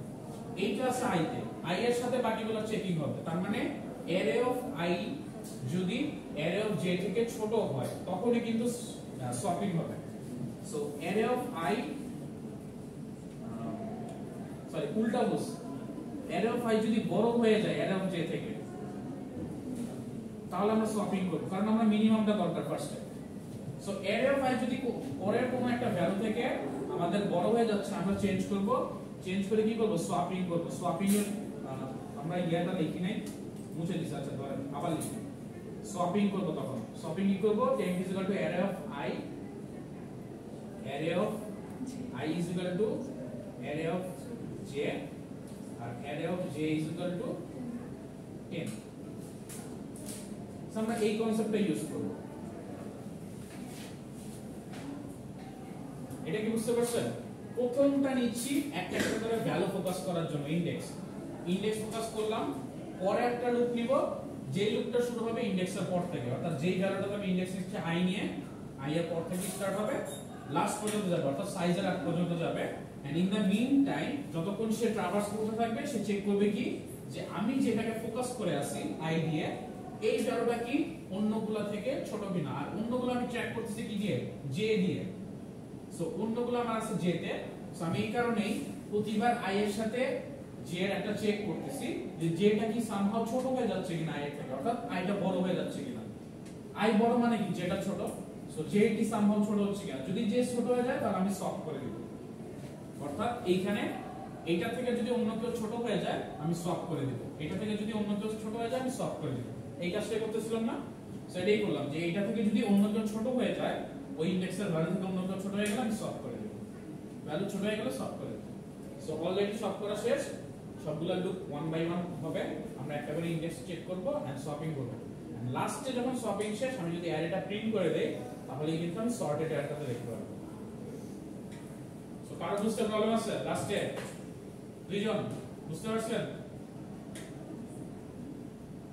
এইটা আছে i তে, i এর সাথে বাকিগুলো চেকিং হবে। তার মানে অ্যারে অফ i যদি অ্যারে অফ j থেকে ছোট হয় তখনই কিন্তু সপিং হবে। So array of i sorry উল্টা বুঝ, অ্যারে অফ i যদি বড় হয়ে যায় অ্যারে অফ j থেকে তাহলে আমরা সপিং করব, কারণ আমরা মিনিমামটা দরকার ফার্স্টে। সো অ্যারে অফ i যদি পরের কোনো একটা ভ্যালু থেকে আমাদের বড় হয়ে যাচ্ছে আমরা চেঞ্জ করব, চেঞ্জ করে কি করব সোয়াপিং করব। সোয়াপিং এর আমরা ইয়াটা লিখি নাই, মুছে দিছি, আচ্ছা ধরেন আবার লিখি। সোয়াপিং করব তখন সোয়াপিং কি করব temp is equal to array of i, array of i is equal to array of j আর array of j is equal to 10। So আমরা এই কনসেপ্টটা ইউজ করব। এটা কি বুঝতে পারছেন? প্রথমটা নিচ্ছি একটা একটা করে ভ্যালু ফোকাস করার জন্য ইনডেক্স, ইনডেক্স ফোকাস করলাম। পরে একটা লুপ নিব যে লুপটা শুরু হবে ইনডেক্সের পর থেকে, অর্থাৎ যেই ভ্যালুটাকে আমি ইনডেক্স নিচ্ছি i নিয়ে, i এর পর থেকে স্টার্ট হবে লাস্ট পর্যন্ত যাবে, অর্থাৎ সাইজের 8 পর্যন্ত যাবে। And in the mean time যতক্ষণ সে ট্রাভার্স করতে থাকবে সে চেক করবে কি যে আমি যেটাকে ফোকাস করে আছি i দিয়ে এই ভ্যালুটা কি অন্যগুলা থেকে ছোট কিনা। আর অন্যগুলো আমি ট্র্যাক করতেছি কি দিয়ে j দিয়ে। সো অন্যগুলো আমার আছে j তে। সো আমি এই কারণেই প্রতিবার i এর সাথে j এর একটা চেক করতেছি যে j টা কি সামহাউ ছোট হয়ে যাচ্ছে কিনা i এর থেকে, অর্থাৎ i টা বড় হয়ে যাচ্ছে কিনা। i বড় মানে কি j টা ছোট, সো j টি সামহাউ ছোট হচ্ছে কিনা। যদি j ছোট হয়ে যায় তাহলে আমি সলভ করে দেব, অর্থাৎ এইখানে এইটা থেকে যদি অন্য কেউ ছোট হয়ে যায় আমি সলভ করে দেব, এটা থেকে যদি অন্য কেউ ছোট হয়ে যায় আমি সলভ করে দেব। এই কাজটা করতেছিলাম না, সো এটাই করলাম যে এইটা থেকে যদি অন্য কেউ ছোট হয়ে যায় ওই ইনডেক্সের ভ্যালু থেকে অন্য কেউ ছোট হয়ে গেলে আমি সলভ করে দেব, ভ্যালু ছোট হয়ে গেলে সলভ করে দেব। সো অলরেডি সলভ করা শেষ, সবগুলা লুপ 1 বাই 1 হবে, আমরা একটা করে ইনডেক্স চেক করব এন্ড সপিং করব। এন্ড লাস্টে যখন সপিং শেষ আমি যদি অ্যারেটা প্রিন্ট করে দেই তাহলে কিন্তু আমি সর্টেড অ্যারেটাতে দেখতে পারবো। সো কারো বুঝতে প্রবলেম আছে? লাস্টে দুইজন বুঝতে পারছেন?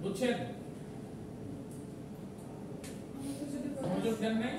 বুঝছেন? মনোযোগ দেন নাই?